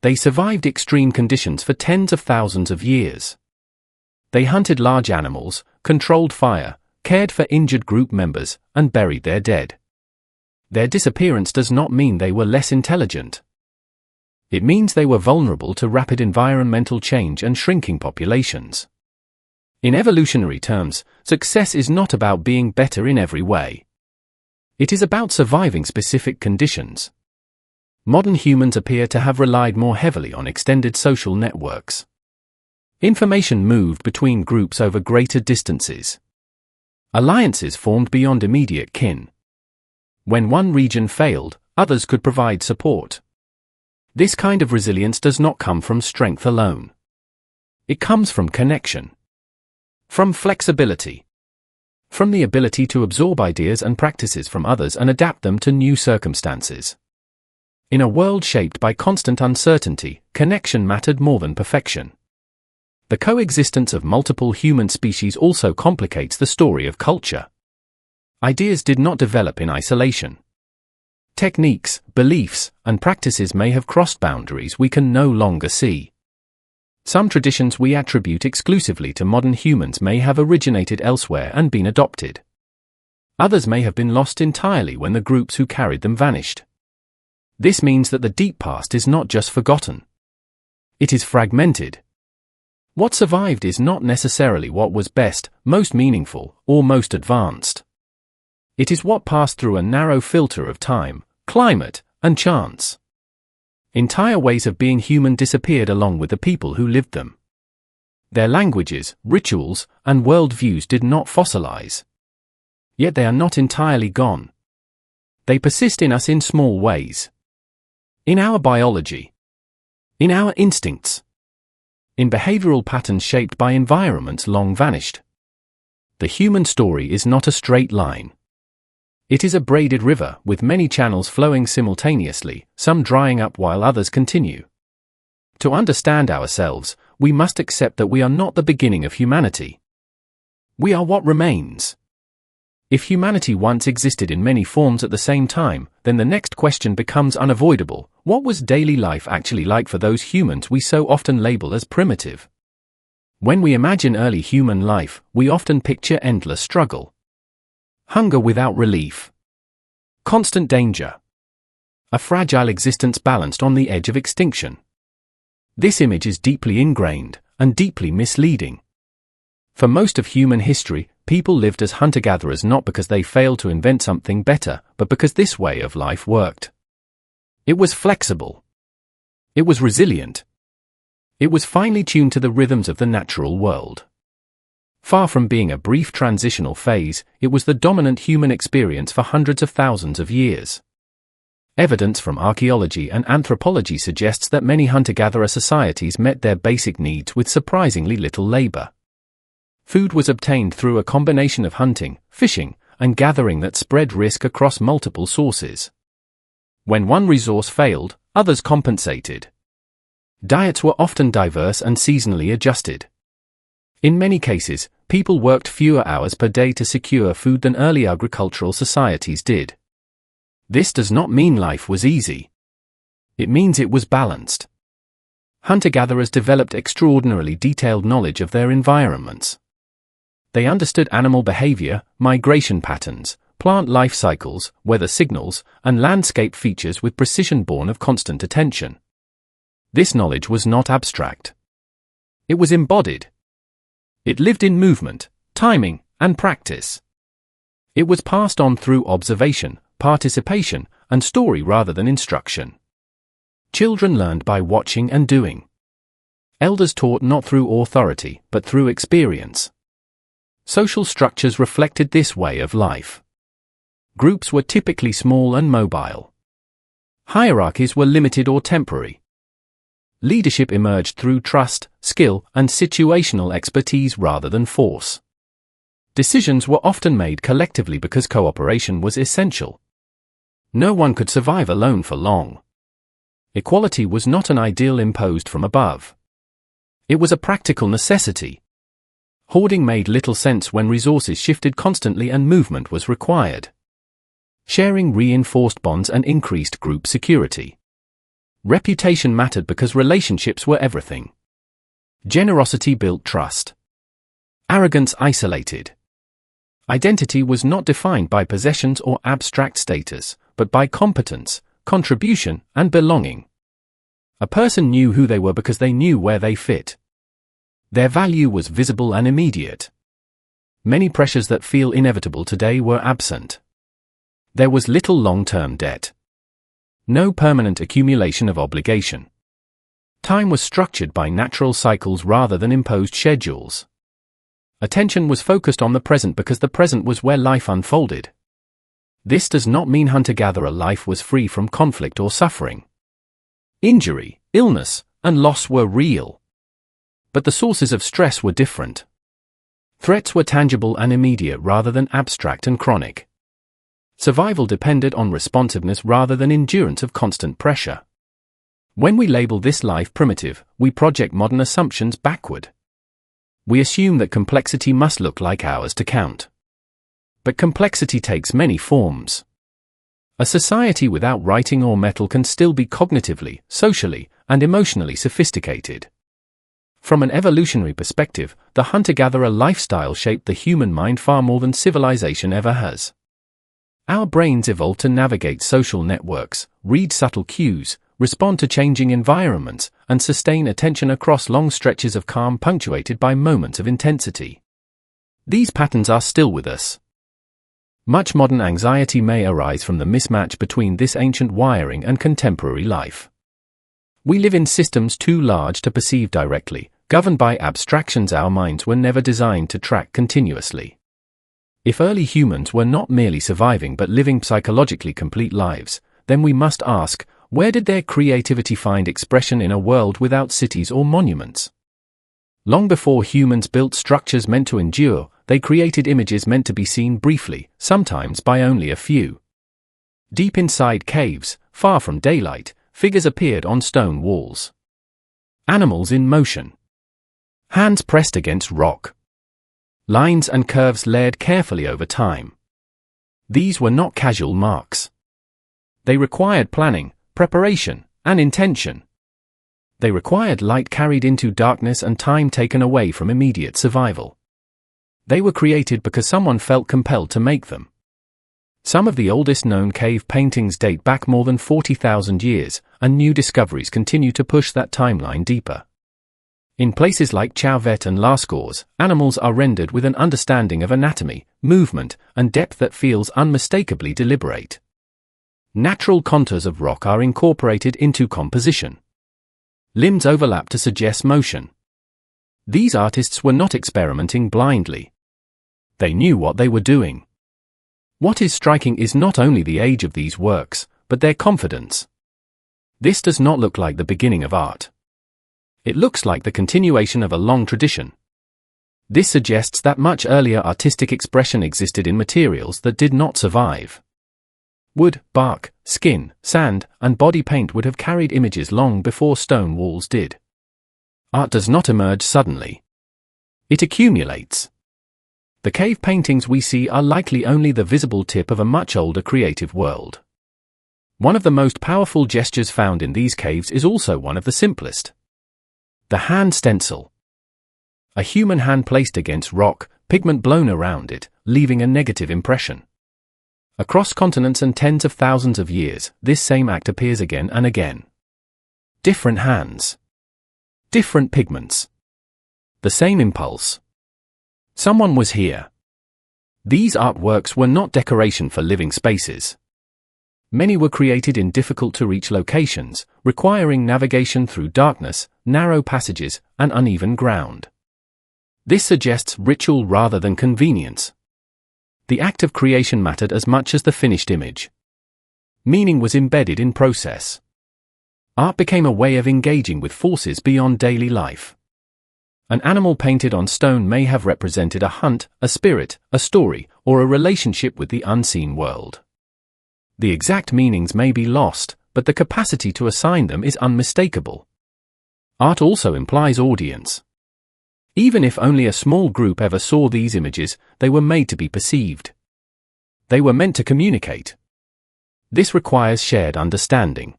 They survived extreme conditions for tens of thousands of years. They hunted large animals, controlled fire, cared for injured group members, and buried their dead. Their disappearance does not mean they were less intelligent. It means they were vulnerable to rapid environmental change and shrinking populations. In evolutionary terms, success is not about being better in every way. It is about surviving specific conditions. Modern humans appear to have relied more heavily on extended social networks. Information moved between groups over greater distances. Alliances formed beyond immediate kin. When one region failed, others could provide support. This kind of resilience does not come from strength alone. It comes from connection, from flexibility, from the ability to absorb ideas and practices from others and adapt them to new circumstances. In a world shaped by constant uncertainty, connection mattered more than perfection. The coexistence of multiple human species also complicates the story of culture. Ideas did not develop in isolation. Techniques, beliefs, and practices may have crossed boundaries we can no longer see. Some traditions we attribute exclusively to modern humans may have originated elsewhere and been adopted. Others may have been lost entirely when the groups who carried them vanished. This means that the deep past is not just forgotten. It is fragmented. What survived is not necessarily what was best, most meaningful, or most advanced. It is what passed through a narrow filter of time, climate, and chance. Entire ways of being human disappeared along with the people who lived them. Their languages, rituals, and worldviews did not fossilize. Yet they are not entirely gone. They persist in us in small ways. In our biology. In our instincts. In behavioral patterns shaped by environments long vanished. The human story is not a straight line. It is a braided river with many channels flowing simultaneously, some drying up while others continue. To understand ourselves, we must accept that we are not the beginning of humanity. We are what remains. If humanity once existed in many forms at the same time, then the next question becomes unavoidable. What was daily life actually like for those humans we so often label as primitive? When we imagine early human life, we often picture endless struggle. Hunger without relief. Constant danger. A fragile existence balanced on the edge of extinction. This image is deeply ingrained, and deeply misleading. For most of human history, people lived as hunter-gatherers not because they failed to invent something better, but because this way of life worked. It was flexible. It was resilient. It was finely tuned to the rhythms of the natural world. Far from being a brief transitional phase, it was the dominant human experience for hundreds of thousands of years. Evidence from archaeology and anthropology suggests that many hunter-gatherer societies met their basic needs with surprisingly little labor. Food was obtained through a combination of hunting, fishing, and gathering that spread risk across multiple sources. When one resource failed, others compensated. Diets were often diverse and seasonally adjusted. In many cases, people worked fewer hours per day to secure food than early agricultural societies did. This does not mean life was easy. It means it was balanced. Hunter-gatherers developed extraordinarily detailed knowledge of their environments. They understood animal behavior, migration patterns, plant life cycles, weather signals, and landscape features with precision born of constant attention. This knowledge was not abstract. It was embodied. It lived in movement, timing, and practice. It was passed on through observation, participation, and story rather than instruction. Children learned by watching and doing. Elders taught not through authority, but through experience. Social structures reflected this way of life. Groups were typically small and mobile. Hierarchies were limited or temporary. Leadership emerged through trust, skill, and situational expertise rather than force. Decisions were often made collectively because cooperation was essential. No one could survive alone for long. Equality was not an ideal imposed from above. It was a practical necessity. Hoarding made little sense when resources shifted constantly and movement was required. Sharing reinforced bonds and increased group security. Reputation mattered because relationships were everything. Generosity built trust. Arrogance isolated. Identity was not defined by possessions or abstract status, but by competence, contribution, and belonging. A person knew who they were because they knew where they fit. Their value was visible and immediate. Many pressures that feel inevitable today were absent. There was little long-term debt. No permanent accumulation of obligation. Time was structured by natural cycles rather than imposed schedules. Attention was focused on the present because the present was where life unfolded. This does not mean hunter-gatherer life was free from conflict or suffering. Injury, illness, and loss were real. But the sources of stress were different. Threats were tangible and immediate rather than abstract and chronic. Survival depended on responsiveness rather than endurance of constant pressure. When we label this life primitive, we project modern assumptions backward. We assume that complexity must look like ours to count. But complexity takes many forms. A society without writing or metal can still be cognitively, socially, and emotionally sophisticated. From an evolutionary perspective, the hunter-gatherer lifestyle shaped the human mind far more than civilization ever has. Our brains evolved to navigate social networks, read subtle cues, respond to changing environments, and sustain attention across long stretches of calm punctuated by moments of intensity. These patterns are still with us. Much modern anxiety may arise from the mismatch between this ancient wiring and contemporary life. We live in systems too large to perceive directly, governed by abstractions our minds were never designed to track continuously. If early humans were not merely surviving but living psychologically complete lives, then we must ask, where did their creativity find expression in a world without cities or monuments? Long before humans built structures meant to endure, they created images meant to be seen briefly, sometimes by only a few. Deep inside caves, far from daylight, figures appeared on stone walls. Animals in motion. Hands pressed against rock. Lines and curves layered carefully over time. These were not casual marks. They required planning, preparation, and intention. They required light carried into darkness and time taken away from immediate survival. They were created because someone felt compelled to make them. Some of the oldest known cave paintings date back more than 40,000 years, and new discoveries continue to push that timeline deeper. In places like Chauvet and Lascaux, animals are rendered with an understanding of anatomy, movement, and depth that feels unmistakably deliberate. Natural contours of rock are incorporated into composition. Limbs overlap to suggest motion. These artists were not experimenting blindly. They knew what they were doing. What is striking is not only the age of these works, but their confidence. This does not look like the beginning of art. It looks like the continuation of a long tradition. This suggests that much earlier artistic expression existed in materials that did not survive. Wood, bark, skin, sand, and body paint would have carried images long before stone walls did. Art does not emerge suddenly. It accumulates. The cave paintings we see are likely only the visible tip of a much older creative world. One of the most powerful gestures found in these caves is also one of the simplest. The hand stencil. A human hand placed against rock, pigment blown around it, leaving a negative impression. Across continents and tens of thousands of years, this same act appears again and again. Different hands. Different pigments. The same impulse. Someone was here. These artworks were not decoration for living spaces. Many were created in difficult-to-reach locations, requiring navigation through darkness, narrow passages, and uneven ground. This suggests ritual rather than convenience. The act of creation mattered as much as the finished image. Meaning was embedded in process. Art became a way of engaging with forces beyond daily life. An animal painted on stone may have represented a hunt, a spirit, a story, or a relationship with the unseen world. The exact meanings may be lost, but the capacity to assign them is unmistakable. Art also implies audience. Even if only a small group ever saw these images, they were made to be perceived. They were meant to communicate. This requires shared understanding.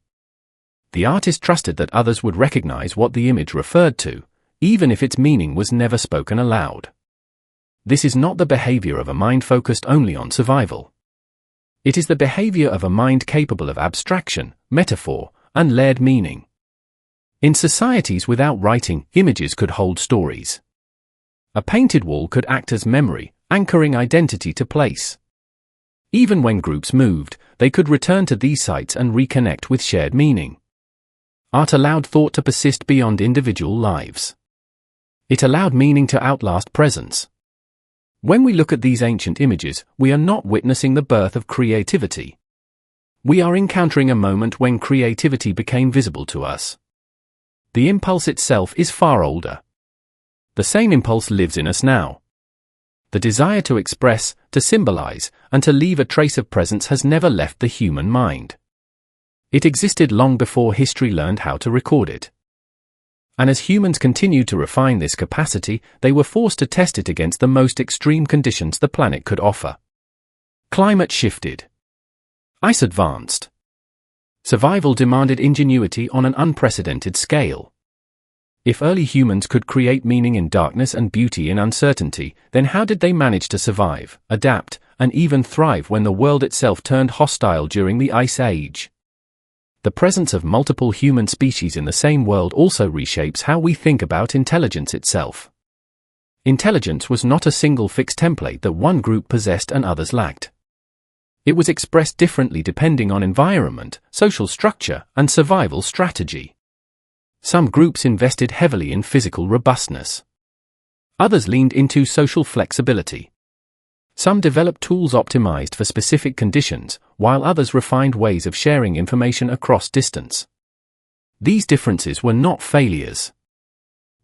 The artist trusted that others would recognize what the image referred to, even if its meaning was never spoken aloud. This is not the behavior of a mind focused only on survival. It is the behavior of a mind capable of abstraction, metaphor, and layered meaning. In societies without writing, images could hold stories. A painted wall could act as memory, anchoring identity to place. Even when groups moved, they could return to these sites and reconnect with shared meaning. Art allowed thought to persist beyond individual lives. It allowed meaning to outlast presence. When we look at these ancient images, we are not witnessing the birth of creativity. We are encountering a moment when creativity became visible to us. The impulse itself is far older. The same impulse lives in us now. The desire to express, to symbolize, and to leave a trace of presence has never left the human mind. It existed long before history learned how to record it. And as humans continued to refine this capacity, they were forced to test it against the most extreme conditions the planet could offer. Climate shifted. Ice advanced. Survival demanded ingenuity on an unprecedented scale. If early humans could create meaning in darkness and beauty in uncertainty, then how did they manage to survive, adapt, and even thrive when the world itself turned hostile during the Ice Age? The presence of multiple human species in the same world also reshapes how we think about intelligence itself. Intelligence was not a single fixed template that one group possessed and others lacked. It was expressed differently depending on environment, social structure, and survival strategy. Some groups invested heavily in physical robustness. Others leaned into social flexibility. Some developed tools optimized for specific conditions, while others refined ways of sharing information across distance. These differences were not failures.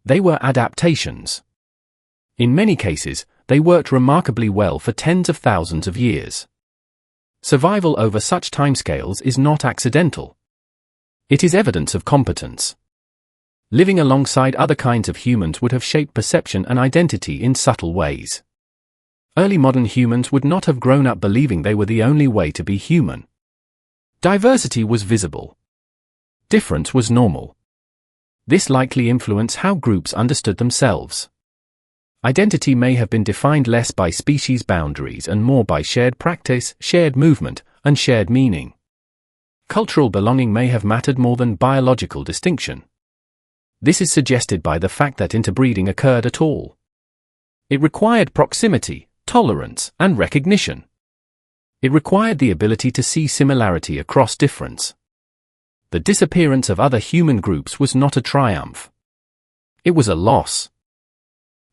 They were adaptations. In many cases, they worked remarkably well for tens of thousands of years. Survival over such timescales is not accidental. It is evidence of competence. Living alongside other kinds of humans would have shaped perception and identity in subtle ways. Early modern humans would not have grown up believing they were the only way to be human. Diversity was visible. Difference was normal. This likely influenced how groups understood themselves. Identity may have been defined less by species boundaries and more by shared practice, shared movement, and shared meaning. Cultural belonging may have mattered more than biological distinction. This is suggested by the fact that interbreeding occurred at all. It required proximity, tolerance, and recognition. It required the ability to see similarity across difference. The disappearance of other human groups was not a triumph. It was a loss.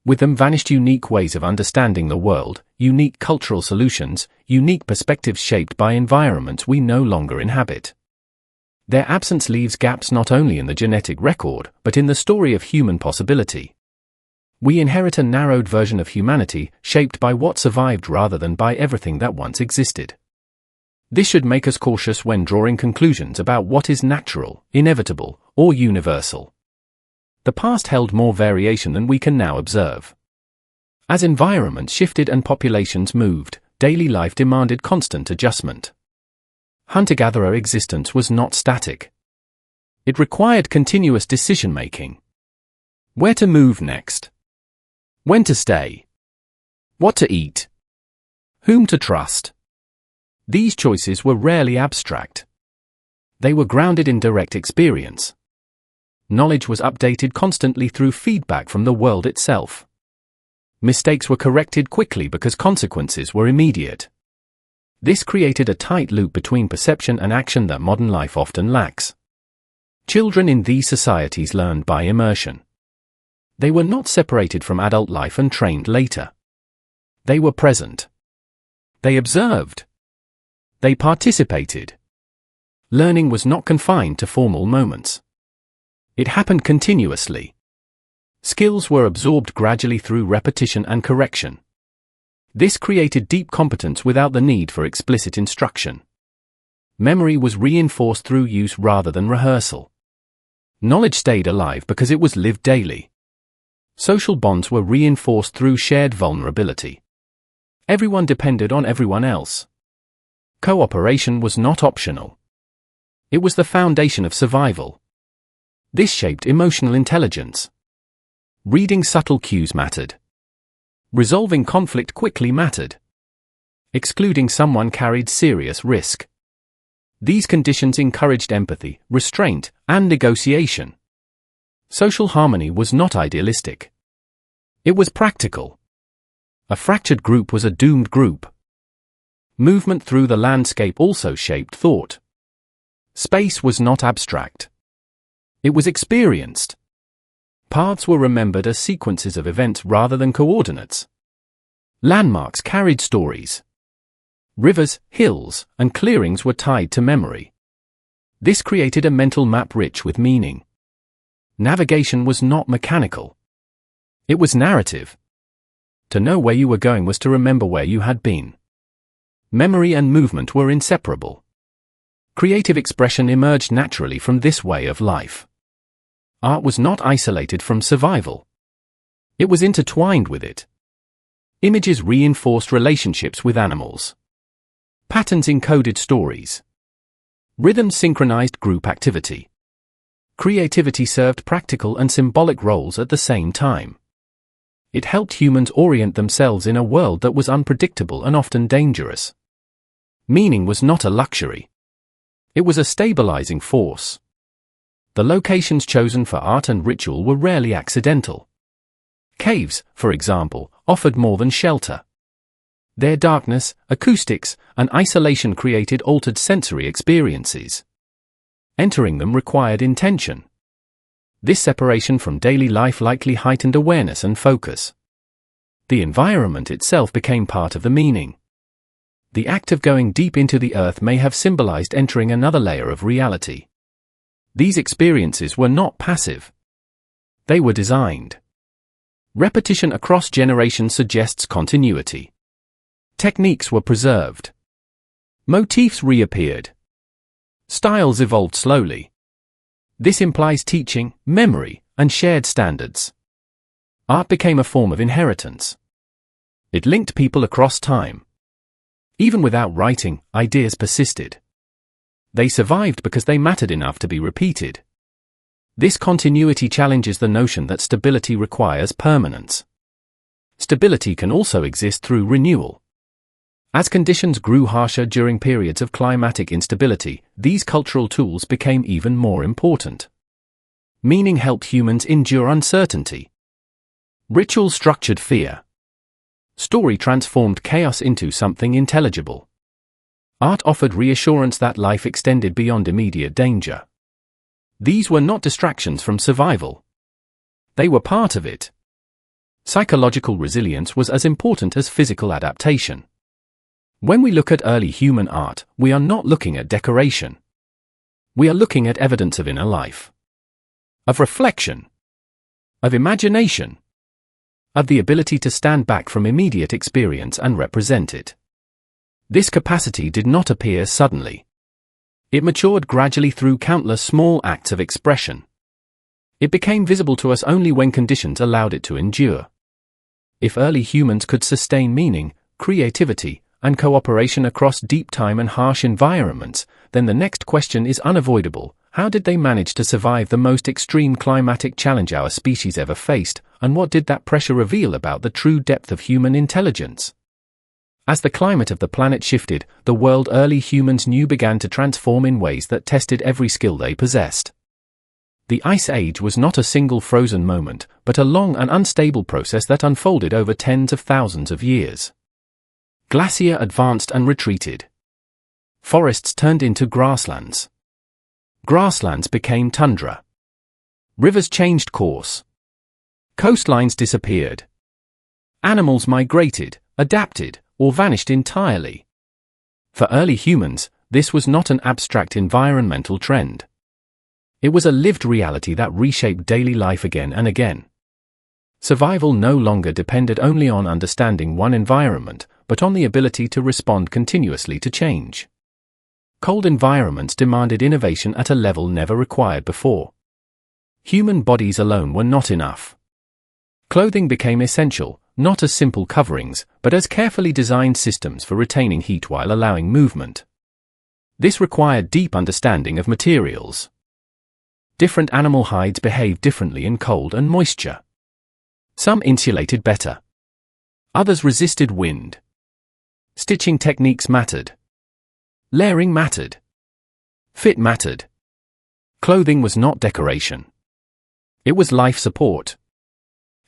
With them vanished unique ways of understanding the world, unique cultural solutions, unique perspectives shaped by environments we no longer inhabit. Their absence leaves gaps not only in the genetic record, but in the story of human possibility. We inherit a narrowed version of humanity, shaped by what survived rather than by everything that once existed. This should make us cautious when drawing conclusions about what is natural, inevitable, or universal. The past held more variation than we can now observe. As environments shifted and populations moved, daily life demanded constant adjustment. Hunter-gatherer existence was not static. It required continuous decision-making. Where to move next? When to stay? What to eat? Whom to trust? These choices were rarely abstract. They were grounded in direct experience. Knowledge was updated constantly through feedback from the world itself. Mistakes were corrected quickly because consequences were immediate. This created a tight loop between perception and action that modern life often lacks. Children in these societies learned by immersion. They were not separated from adult life and trained later. They were present. They observed. They participated. Learning was not confined to formal moments. It happened continuously. Skills were absorbed gradually through repetition and correction. This created deep competence without the need for explicit instruction. Memory was reinforced through use rather than rehearsal. Knowledge stayed alive because it was lived daily. Social bonds were reinforced through shared vulnerability. Everyone depended on everyone else. Cooperation was not optional. It was the foundation of survival. This shaped emotional intelligence. Reading subtle cues mattered. Resolving conflict quickly mattered. Excluding someone carried serious risk. These conditions encouraged empathy, restraint, and negotiation. Social harmony was not idealistic. It was practical. A fractured group was a doomed group. Movement through the landscape also shaped thought. Space was not abstract. It was experienced. Paths were remembered as sequences of events rather than coordinates. Landmarks carried stories. Rivers, hills, and clearings were tied to memory. This created a mental map rich with meaning. Navigation was not mechanical. It was narrative. To know where you were going was to remember where you had been. Memory and movement were inseparable. Creative expression emerged naturally from this way of life. Art was not isolated from survival. It was intertwined with it. Images reinforced relationships with animals. Patterns encoded stories. Rhythms synchronized group activity. Creativity served practical and symbolic roles at the same time. It helped humans orient themselves in a world that was unpredictable and often dangerous. Meaning was not a luxury. It was a stabilizing force. The locations chosen for art and ritual were rarely accidental. Caves, for example, offered more than shelter. Their darkness, acoustics, and isolation created altered sensory experiences. Entering them required intention. This separation from daily life likely heightened awareness and focus. The environment itself became part of the meaning. The act of going deep into the earth may have symbolized entering another layer of reality. These experiences were not passive. They were designed. Repetition across generations suggests continuity. Techniques were preserved. Motifs reappeared. Styles evolved slowly. This implies teaching, memory, and shared standards. Art became a form of inheritance. It linked people across time. Even without writing, ideas persisted. They survived because they mattered enough to be repeated. This continuity challenges the notion that stability requires permanence. Stability can also exist through renewal. As conditions grew harsher during periods of climatic instability, these cultural tools became even more important. Meaning helped humans endure uncertainty. Ritual structured fear. Story transformed chaos into something intelligible. Art offered reassurance that life extended beyond immediate danger. These were not distractions from survival. They were part of it. Psychological resilience was as important as physical adaptation. When we look at early human art, we are not looking at decoration. We are looking at evidence of inner life. Of reflection. Of imagination. Of the ability to stand back from immediate experience and represent it. This capacity did not appear suddenly. It matured gradually through countless small acts of expression. It became visible to us only when conditions allowed it to endure. If early humans could sustain meaning, creativity, and cooperation across deep time and harsh environments, then the next question is unavoidable. How did they manage to survive the most extreme climatic challenge our species ever faced, and what did that pressure reveal about the true depth of human intelligence? As the climate of the planet shifted, the world early humans knew began to transform in ways that tested every skill they possessed. The Ice Age was not a single frozen moment, but a long and unstable process that unfolded over tens of thousands of years. Glacier advanced and retreated. Forests turned into grasslands. Grasslands became tundra. Rivers changed course. Coastlines disappeared. Animals migrated, adapted, or vanished entirely. For early humans, this was not an abstract environmental trend. It was a lived reality that reshaped daily life again and again. Survival no longer depended only on understanding one environment, but on the ability to respond continuously to change. Cold environments demanded innovation at a level never required before. Human bodies alone were not enough. Clothing became essential, not as simple coverings, but as carefully designed systems for retaining heat while allowing movement. This required deep understanding of materials. Different animal hides behaved differently in cold and moisture. Some insulated better. Others resisted wind. Stitching techniques mattered. Layering mattered. Fit mattered. Clothing was not decoration. It was life support.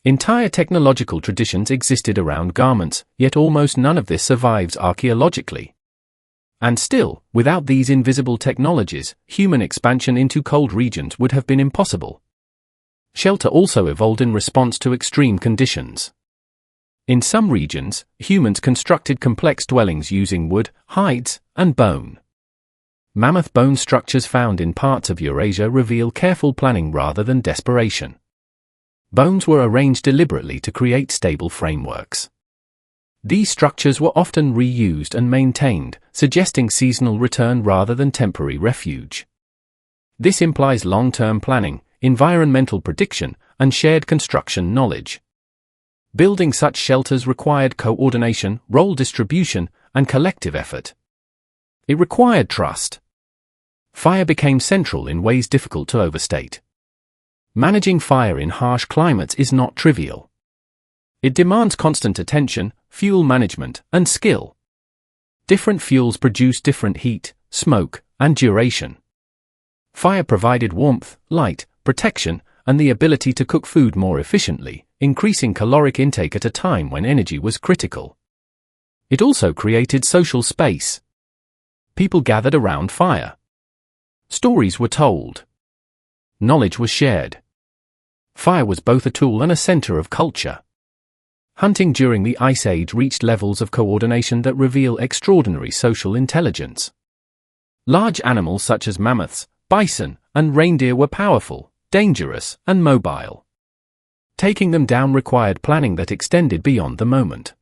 Entire technological traditions existed around garments, yet almost none of this survives archaeologically. And still, without these invisible technologies, human expansion into cold regions would have been impossible. Shelter also evolved in response to extreme conditions. In some regions, humans constructed complex dwellings using wood, hides, and bone. Mammoth bone structures found in parts of Eurasia reveal careful planning rather than desperation. Bones were arranged deliberately to create stable frameworks. These structures were often reused and maintained, suggesting seasonal return rather than temporary refuge. This implies long-term planning, environmental prediction, and shared construction knowledge. Building such shelters required coordination, role distribution, and collective effort. It required trust. Fire became central in ways difficult to overstate. Managing fire in harsh climates is not trivial. It demands constant attention, fuel management, and skill. Different fuels produce different heat, smoke, and duration. Fire provided warmth, light, protection, and the ability to cook food more efficiently, increasing caloric intake at a time when energy was critical. It also created social space. People gathered around fire. Stories were told. Knowledge was shared. Fire was both a tool and a center of culture. Hunting during the Ice Age reached levels of coordination that reveal extraordinary social intelligence. Large animals such as mammoths, bison, and reindeer were powerful, dangerous, and mobile. Taking them down required planning that extended beyond the moment.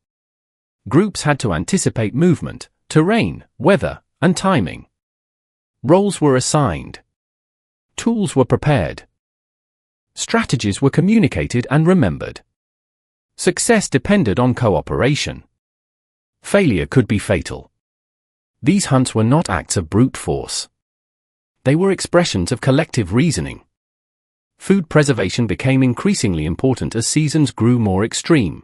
Groups had to anticipate movement, terrain, weather, and timing. Roles were assigned. Tools were prepared. Strategies were communicated and remembered. Success depended on cooperation. Failure could be fatal. These hunts were not acts of brute force. They were expressions of collective reasoning. Food preservation became increasingly important as seasons grew more extreme.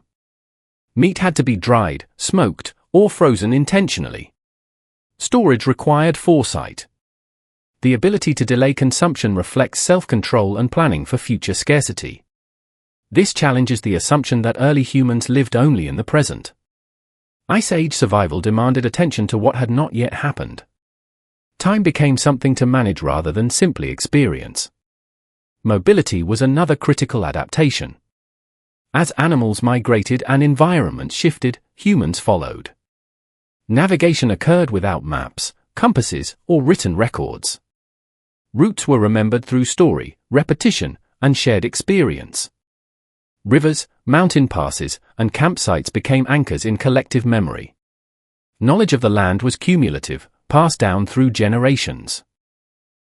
Meat had to be dried, smoked, or frozen intentionally. Storage required foresight. The ability to delay consumption reflects self-control and planning for future scarcity. This challenges the assumption that early humans lived only in the present. Ice Age survival demanded attention to what had not yet happened. Time became something to manage rather than simply experience. Mobility was another critical adaptation. As animals migrated and environments shifted, humans followed. Navigation occurred without maps, compasses, or written records. Routes were remembered through story, repetition, and shared experience. Rivers, mountain passes, and campsites became anchors in collective memory. Knowledge of the land was cumulative, passed down through generations.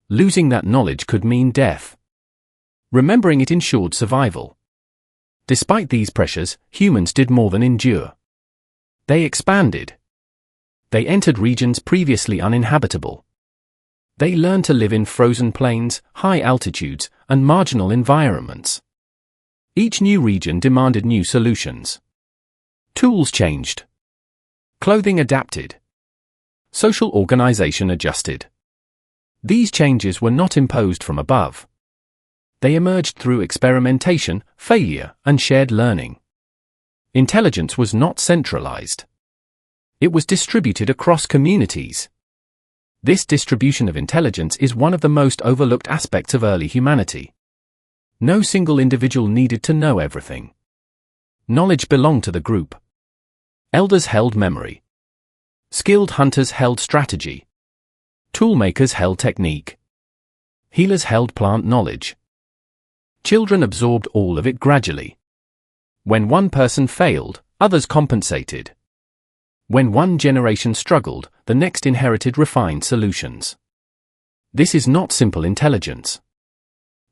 Losing that knowledge could mean death. Remembering it ensured survival. Despite these pressures, humans did more than endure. They expanded. They entered regions previously uninhabitable. They learned to live in frozen plains, high altitudes, and marginal environments. Each new region demanded new solutions. Tools changed. Clothing adapted. Social organization adjusted. These changes were not imposed from above. They emerged through experimentation, failure, and shared learning. Intelligence was not centralized. It was distributed across communities. This distribution of intelligence is one of the most overlooked aspects of early humanity. No single individual needed to know everything. Knowledge belonged to the group. Elders held memory. Skilled hunters held strategy. Toolmakers held technique. Healers held plant knowledge. Children absorbed all of it gradually. When one person failed, others compensated. When one generation struggled, the next inherited refined solutions. This is not simple intelligence.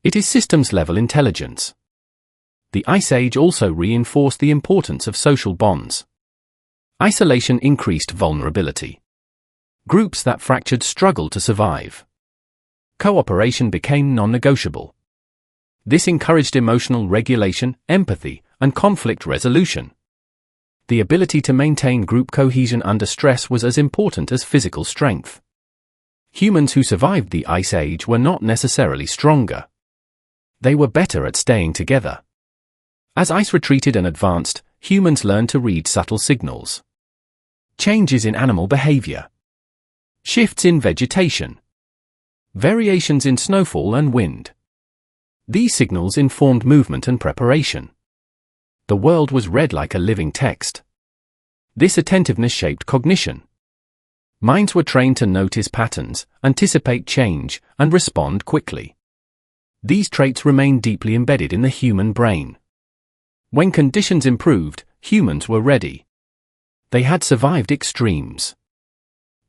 It is systems-level intelligence. The Ice Age also reinforced the importance of social bonds. Isolation increased vulnerability. Groups that fractured struggled to survive. Cooperation became non-negotiable. This encouraged emotional regulation, empathy, and conflict resolution. The ability to maintain group cohesion under stress was as important as physical strength. Humans who survived the Ice Age were not necessarily stronger. They were better at staying together. As ice retreated and advanced, humans learned to read subtle signals. Changes in animal behavior. Shifts in vegetation. Variations in snowfall and wind. These signals informed movement and preparation. The world was read like a living text. This attentiveness shaped cognition. Minds were trained to notice patterns, anticipate change, and respond quickly. These traits remain deeply embedded in the human brain. When conditions improved, humans were ready. They had survived extremes.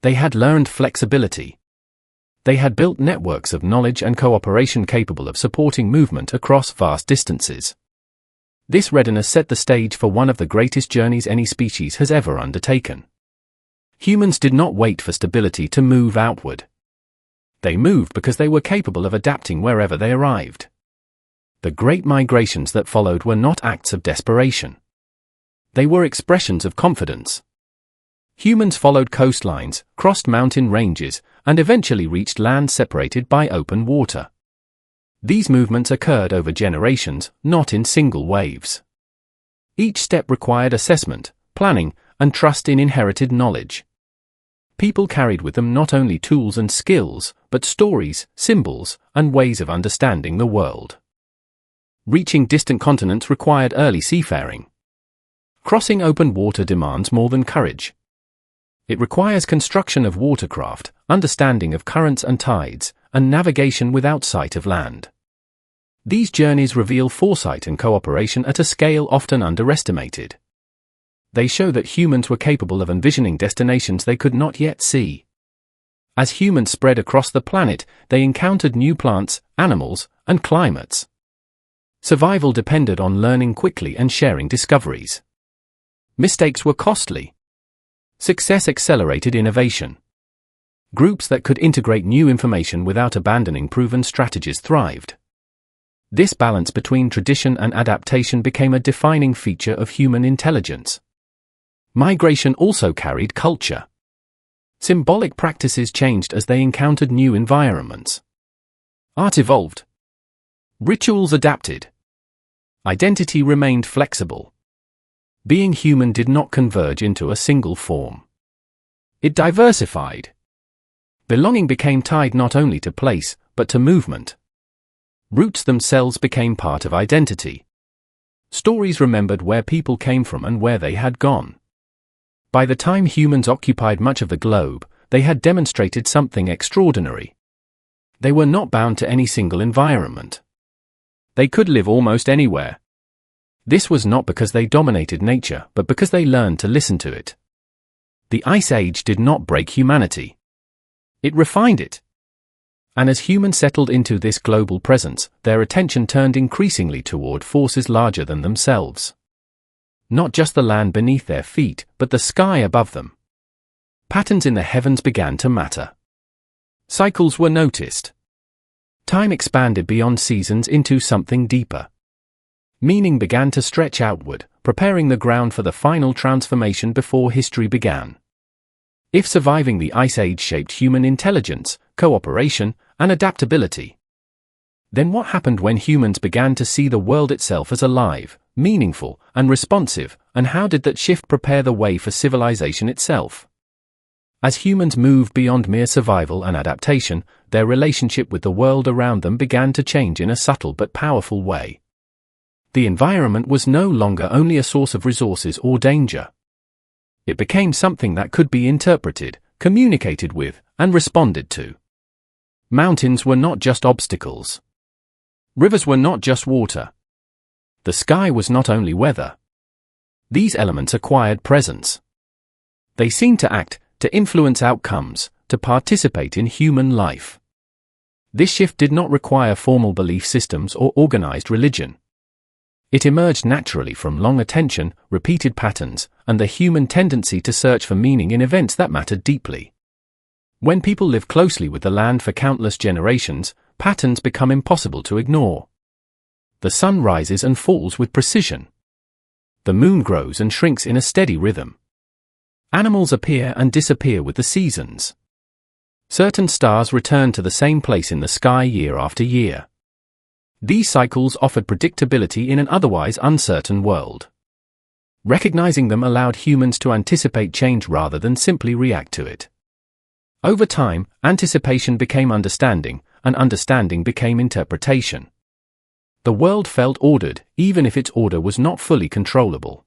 They had learned flexibility. They had built networks of knowledge and cooperation capable of supporting movement across vast distances. This readiness set the stage for one of the greatest journeys any species has ever undertaken. Humans did not wait for stability to move outward. They moved because they were capable of adapting wherever they arrived. The great migrations that followed were not acts of desperation. They were expressions of confidence. Humans followed coastlines, crossed mountain ranges, and eventually reached land separated by open water. These movements occurred over generations, not in single waves. Each step required assessment, planning, and trust in inherited knowledge. People carried with them not only tools and skills, but stories, symbols, and ways of understanding the world. Reaching distant continents required early seafaring. Crossing open water demands more than courage. It requires construction of watercraft, understanding of currents and tides, and navigation without sight of land. These journeys reveal foresight and cooperation at a scale often underestimated. They show that humans were capable of envisioning destinations they could not yet see. As humans spread across the planet, they encountered new plants, animals, and climates. Survival depended on learning quickly and sharing discoveries. Mistakes were costly. Success accelerated innovation. Groups that could integrate new information without abandoning proven strategies thrived. This balance between tradition and adaptation became a defining feature of human intelligence. Migration also carried culture. Symbolic practices changed as they encountered new environments. Art evolved. Rituals adapted. Identity remained flexible. Being human did not converge into a single form. It diversified. Belonging became tied not only to place, but to movement. Roots themselves became part of identity. Stories remembered where people came from and where they had gone. By the time humans occupied much of the globe, they had demonstrated something extraordinary. They were not bound to any single environment. They could live almost anywhere. This was not because they dominated nature, but because they learned to listen to it. The Ice Age did not break humanity. It refined it. And as humans settled into this global presence, their attention turned increasingly toward forces larger than themselves. Not just the land beneath their feet, but the sky above them. Patterns in the heavens began to matter. Cycles were noticed. Time expanded beyond seasons into something deeper. Meaning began to stretch outward, preparing the ground for the final transformation before history began. If surviving the Ice Age shaped human intelligence, cooperation, and adaptability, then what happened when humans began to see the world itself as alive, meaningful, and responsive, and how did that shift prepare the way for civilization itself? As humans moved beyond mere survival and adaptation, their relationship with the world around them began to change in a subtle but powerful way. The environment was no longer only a source of resources or danger. It became something that could be interpreted, communicated with, and responded to. Mountains were not just obstacles. Rivers were not just water. The sky was not only weather. These elements acquired presence. They seemed to act, to influence outcomes, to participate in human life. This shift did not require formal belief systems or organized religion. It emerged naturally from long attention, repeated patterns, and the human tendency to search for meaning in events that mattered deeply. When people live closely with the land for countless generations, patterns become impossible to ignore. The sun rises and falls with precision. The moon grows and shrinks in a steady rhythm. Animals appear and disappear with the seasons. Certain stars return to the same place in the sky year after year. These cycles offered predictability in an otherwise uncertain world. Recognizing them allowed humans to anticipate change rather than simply react to it. Over time, anticipation became understanding, and understanding became interpretation. The world felt ordered, even if its order was not fully controllable.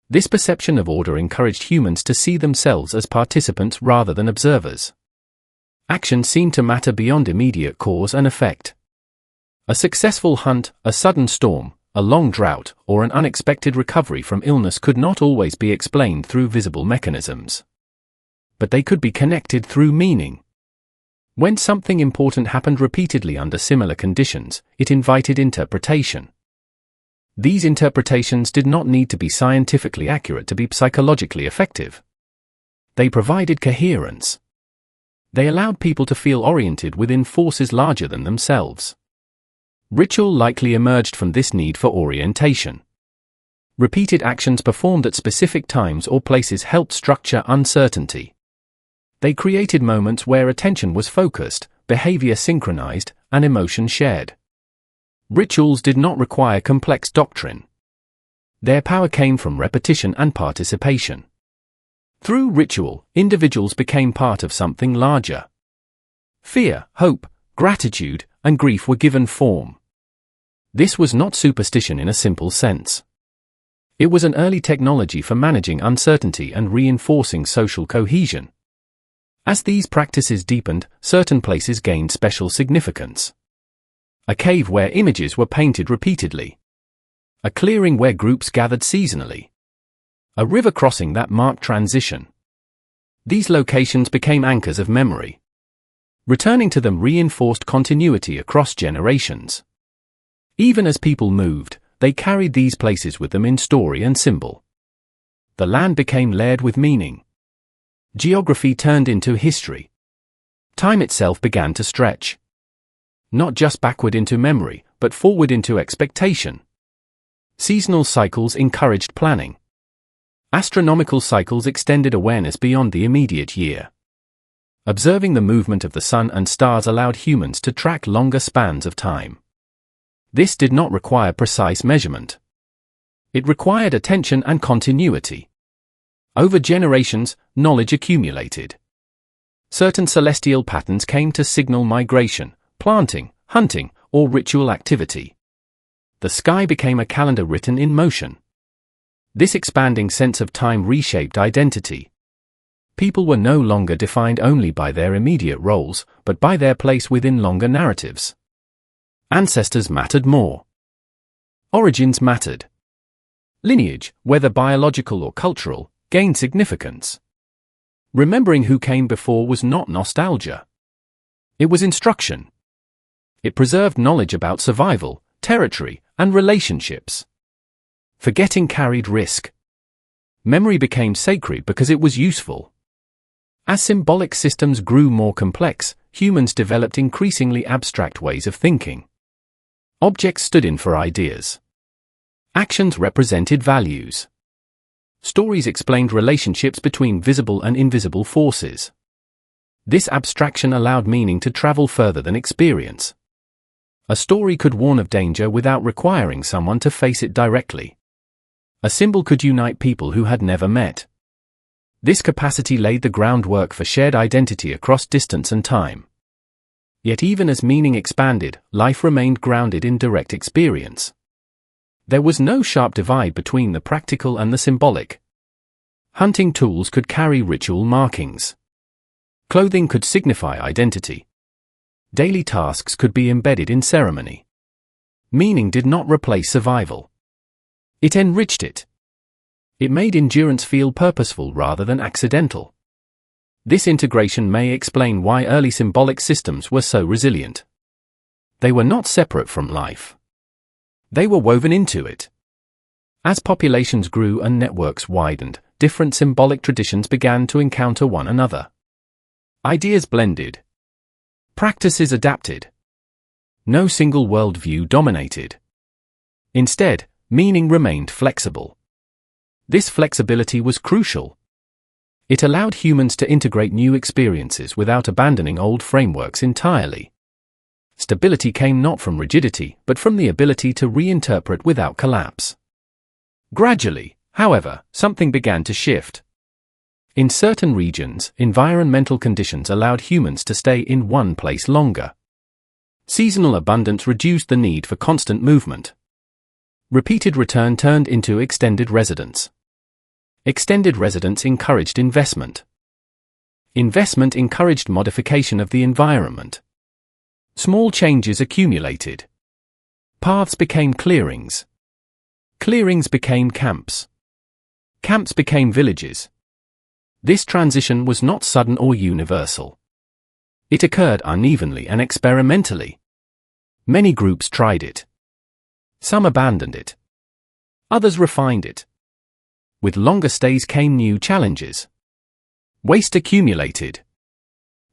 This perception of order encouraged humans to see themselves as participants rather than observers. Action seemed to matter beyond immediate cause and effect. A successful hunt, a sudden storm, a long drought, or an unexpected recovery from illness could not always be explained through visible mechanisms. But they could be connected through meaning. When something important happened repeatedly under similar conditions, it invited interpretation. These interpretations did not need to be scientifically accurate to be psychologically effective. They provided coherence. They allowed people to feel oriented within forces larger than themselves. Ritual likely emerged from this need for orientation. Repeated actions performed at specific times or places helped structure uncertainty. They created moments where attention was focused, behavior synchronized, and emotion shared. Rituals did not require complex doctrine. Their power came from repetition and participation. Through ritual, individuals became part of something larger. Fear, hope, gratitude, and grief were given form. This was not superstition in a simple sense. It was an early technology for managing uncertainty and reinforcing social cohesion. As these practices deepened, certain places gained special significance. A cave where images were painted repeatedly. A clearing where groups gathered seasonally. A river crossing that marked transition. These locations became anchors of memory. Returning to them reinforced continuity across generations. Even as people moved, they carried these places with them in story and symbol. The land became layered with meaning. Geography turned into history. Time itself began to stretch. Not just backward into memory, but forward into expectation. Seasonal cycles encouraged planning. Astronomical cycles extended awareness beyond the immediate year. Observing the movement of the sun and stars allowed humans to track longer spans of time. This did not require precise measurement. It required attention and continuity. Over generations, knowledge accumulated. Certain celestial patterns came to signal migration, planting, hunting, or ritual activity. The sky became a calendar written in motion. This expanding sense of time reshaped identity. People were no longer defined only by their immediate roles, but by their place within longer narratives. Ancestors mattered more. Origins mattered. Lineage, whether biological or cultural, gained significance. Remembering who came before was not nostalgia. It was instruction. It preserved knowledge about survival, territory, and relationships. Forgetting carried risk. Memory became sacred because it was useful. As symbolic systems grew more complex, humans developed increasingly abstract ways of thinking. Objects stood in for ideas. Actions represented values. Stories explained relationships between visible and invisible forces. This abstraction allowed meaning to travel further than experience. A story could warn of danger without requiring someone to face it directly. A symbol could unite people who had never met. This capacity laid the groundwork for shared identity across distance and time. Yet even as meaning expanded, life remained grounded in direct experience. There was no sharp divide between the practical and the symbolic. Hunting tools could carry ritual markings. Clothing could signify identity. Daily tasks could be embedded in ceremony. Meaning did not replace survival. It enriched it. It made endurance feel purposeful rather than accidental. This integration may explain why early symbolic systems were so resilient. They were not separate from life. They were woven into it. As populations grew and networks widened, different symbolic traditions began to encounter one another. Ideas blended. Practices adapted. No single worldview dominated. Instead, meaning remained flexible. This flexibility was crucial. It allowed humans to integrate new experiences without abandoning old frameworks entirely. Stability came not from rigidity, but from the ability to reinterpret without collapse. Gradually, however, something began to shift. In certain regions, environmental conditions allowed humans to stay in one place longer. Seasonal abundance reduced the need for constant movement. Repeated return turned into extended residence. Extended residence encouraged investment. Investment encouraged modification of the environment. Small changes accumulated. Paths became clearings. Clearings became camps. Camps became villages. This transition was not sudden or universal. It occurred unevenly and experimentally. Many groups tried it. Some abandoned it. Others refined it. With longer stays came new challenges. Waste accumulated.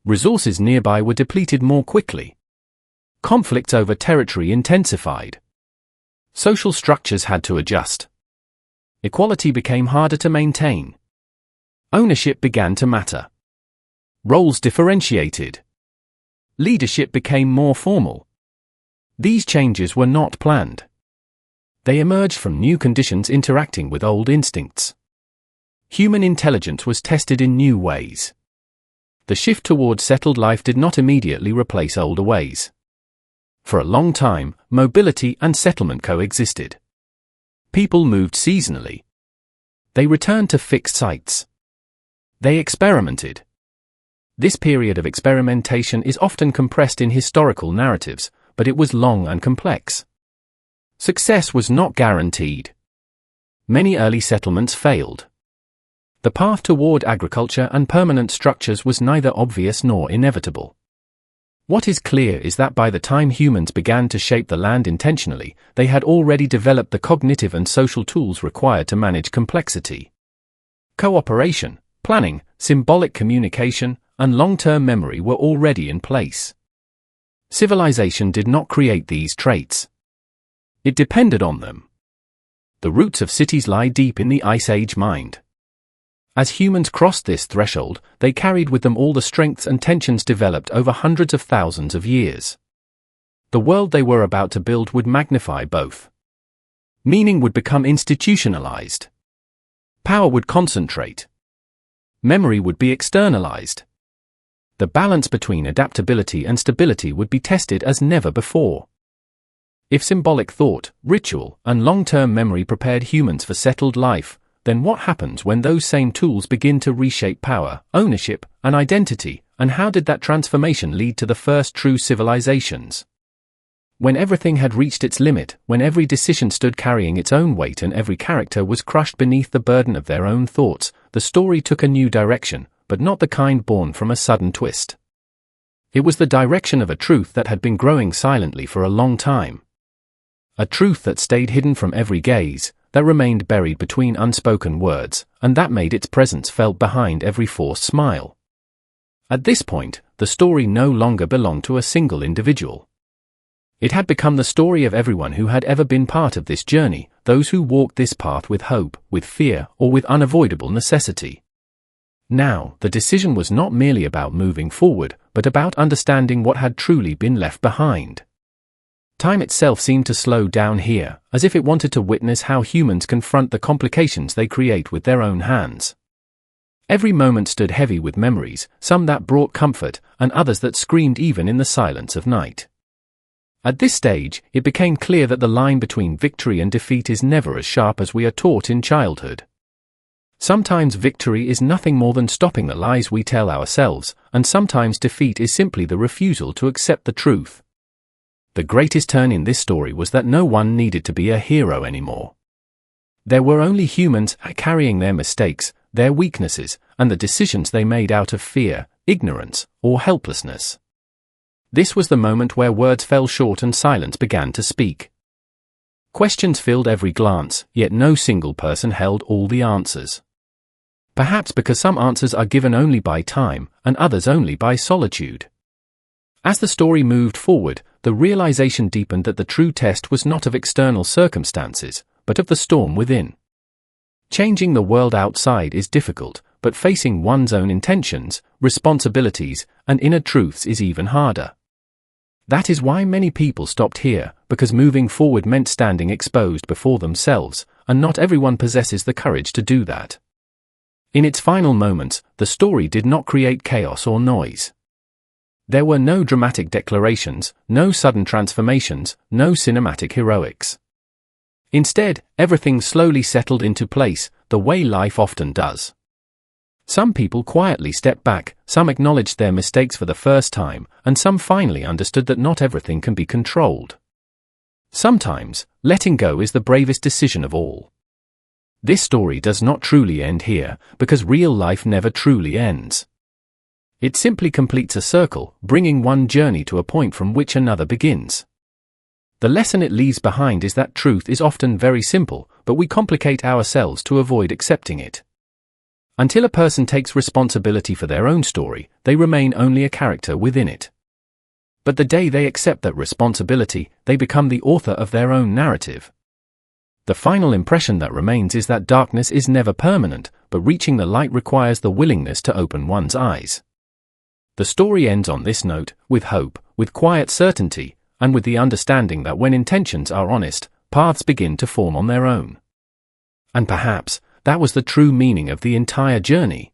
Resources nearby were depleted more quickly. Conflicts over territory intensified. Social structures had to adjust. Equality became harder to maintain. Ownership began to matter. Roles differentiated. Leadership became more formal. These changes were not planned. They emerged from new conditions interacting with old instincts. Human intelligence was tested in new ways. The shift toward settled life did not immediately replace older ways. For a long time, mobility and settlement coexisted. People moved seasonally. They returned to fixed sites. They experimented. This period of experimentation is often compressed in historical narratives, but it was long and complex. Success was not guaranteed. Many early settlements failed. The path toward agriculture and permanent structures was neither obvious nor inevitable. What is clear is that by the time humans began to shape the land intentionally, they had already developed the cognitive and social tools required to manage complexity. Cooperation, planning, symbolic communication, and long-term memory were already in place. Civilization did not create these traits. It depended on them. The roots of cities lie deep in the Ice Age mind. As humans crossed this threshold, they carried with them all the strengths and tensions developed over hundreds of thousands of years. The world they were about to build would magnify both. Meaning would become institutionalized. Power would concentrate. Memory would be externalized. The balance between adaptability and stability would be tested as never before. If symbolic thought, ritual, and long-term memory prepared humans for settled life, then what happens when those same tools begin to reshape power, ownership, and identity, and how did that transformation lead to the first true civilizations? When everything had reached its limit, when every decision stood carrying its own weight and every character was crushed beneath the burden of their own thoughts, the story took a new direction, but not the kind born from a sudden twist. It was the direction of a truth that had been growing silently for a long time. A truth that stayed hidden from every gaze, that remained buried between unspoken words, and that made its presence felt behind every forced smile. At this point, the story no longer belonged to a single individual. It had become the story of everyone who had ever been part of this journey, those who walked this path with hope, with fear, or with unavoidable necessity. Now, the decision was not merely about moving forward, but about understanding what had truly been left behind. Time itself seemed to slow down here, as if it wanted to witness how humans confront the complications they create with their own hands. Every moment stood heavy with memories, some that brought comfort, and others that screamed even in the silence of night. At this stage, it became clear that the line between victory and defeat is never as sharp as we are taught in childhood. Sometimes victory is nothing more than stopping the lies we tell ourselves, and sometimes defeat is simply the refusal to accept the truth. The greatest turn in this story was that no one needed to be a hero anymore. There were only humans carrying their mistakes, their weaknesses, and the decisions they made out of fear, ignorance, or helplessness. This was the moment where words fell short and silence began to speak. Questions filled every glance, yet no single person held all the answers. Perhaps because some answers are given only by time, and others only by solitude. As the story moved forward, the realization deepened that the true test was not of external circumstances, but of the storm within. Changing the world outside is difficult, but facing one's own intentions, responsibilities, and inner truths is even harder. That is why many people stopped here, because moving forward meant standing exposed before themselves, and not everyone possesses the courage to do that. In its final moments, the story did not create chaos or noise. There were no dramatic declarations, no sudden transformations, no cinematic heroics. Instead, everything slowly settled into place, the way life often does. Some people quietly stepped back, some acknowledged their mistakes for the first time, and some finally understood that not everything can be controlled. Sometimes, letting go is the bravest decision of all. This story does not truly end here, because real life never truly ends. It simply completes a circle, bringing one journey to a point from which another begins. The lesson it leaves behind is that truth is often very simple, but we complicate ourselves to avoid accepting it. Until a person takes responsibility for their own story, they remain only a character within it. But the day they accept that responsibility, they become the author of their own narrative. The final impression that remains is that darkness is never permanent, but reaching the light requires the willingness to open one's eyes. The story ends on this note, with hope, with quiet certainty, and with the understanding that when intentions are honest, paths begin to form on their own. And perhaps, that was the true meaning of the entire journey.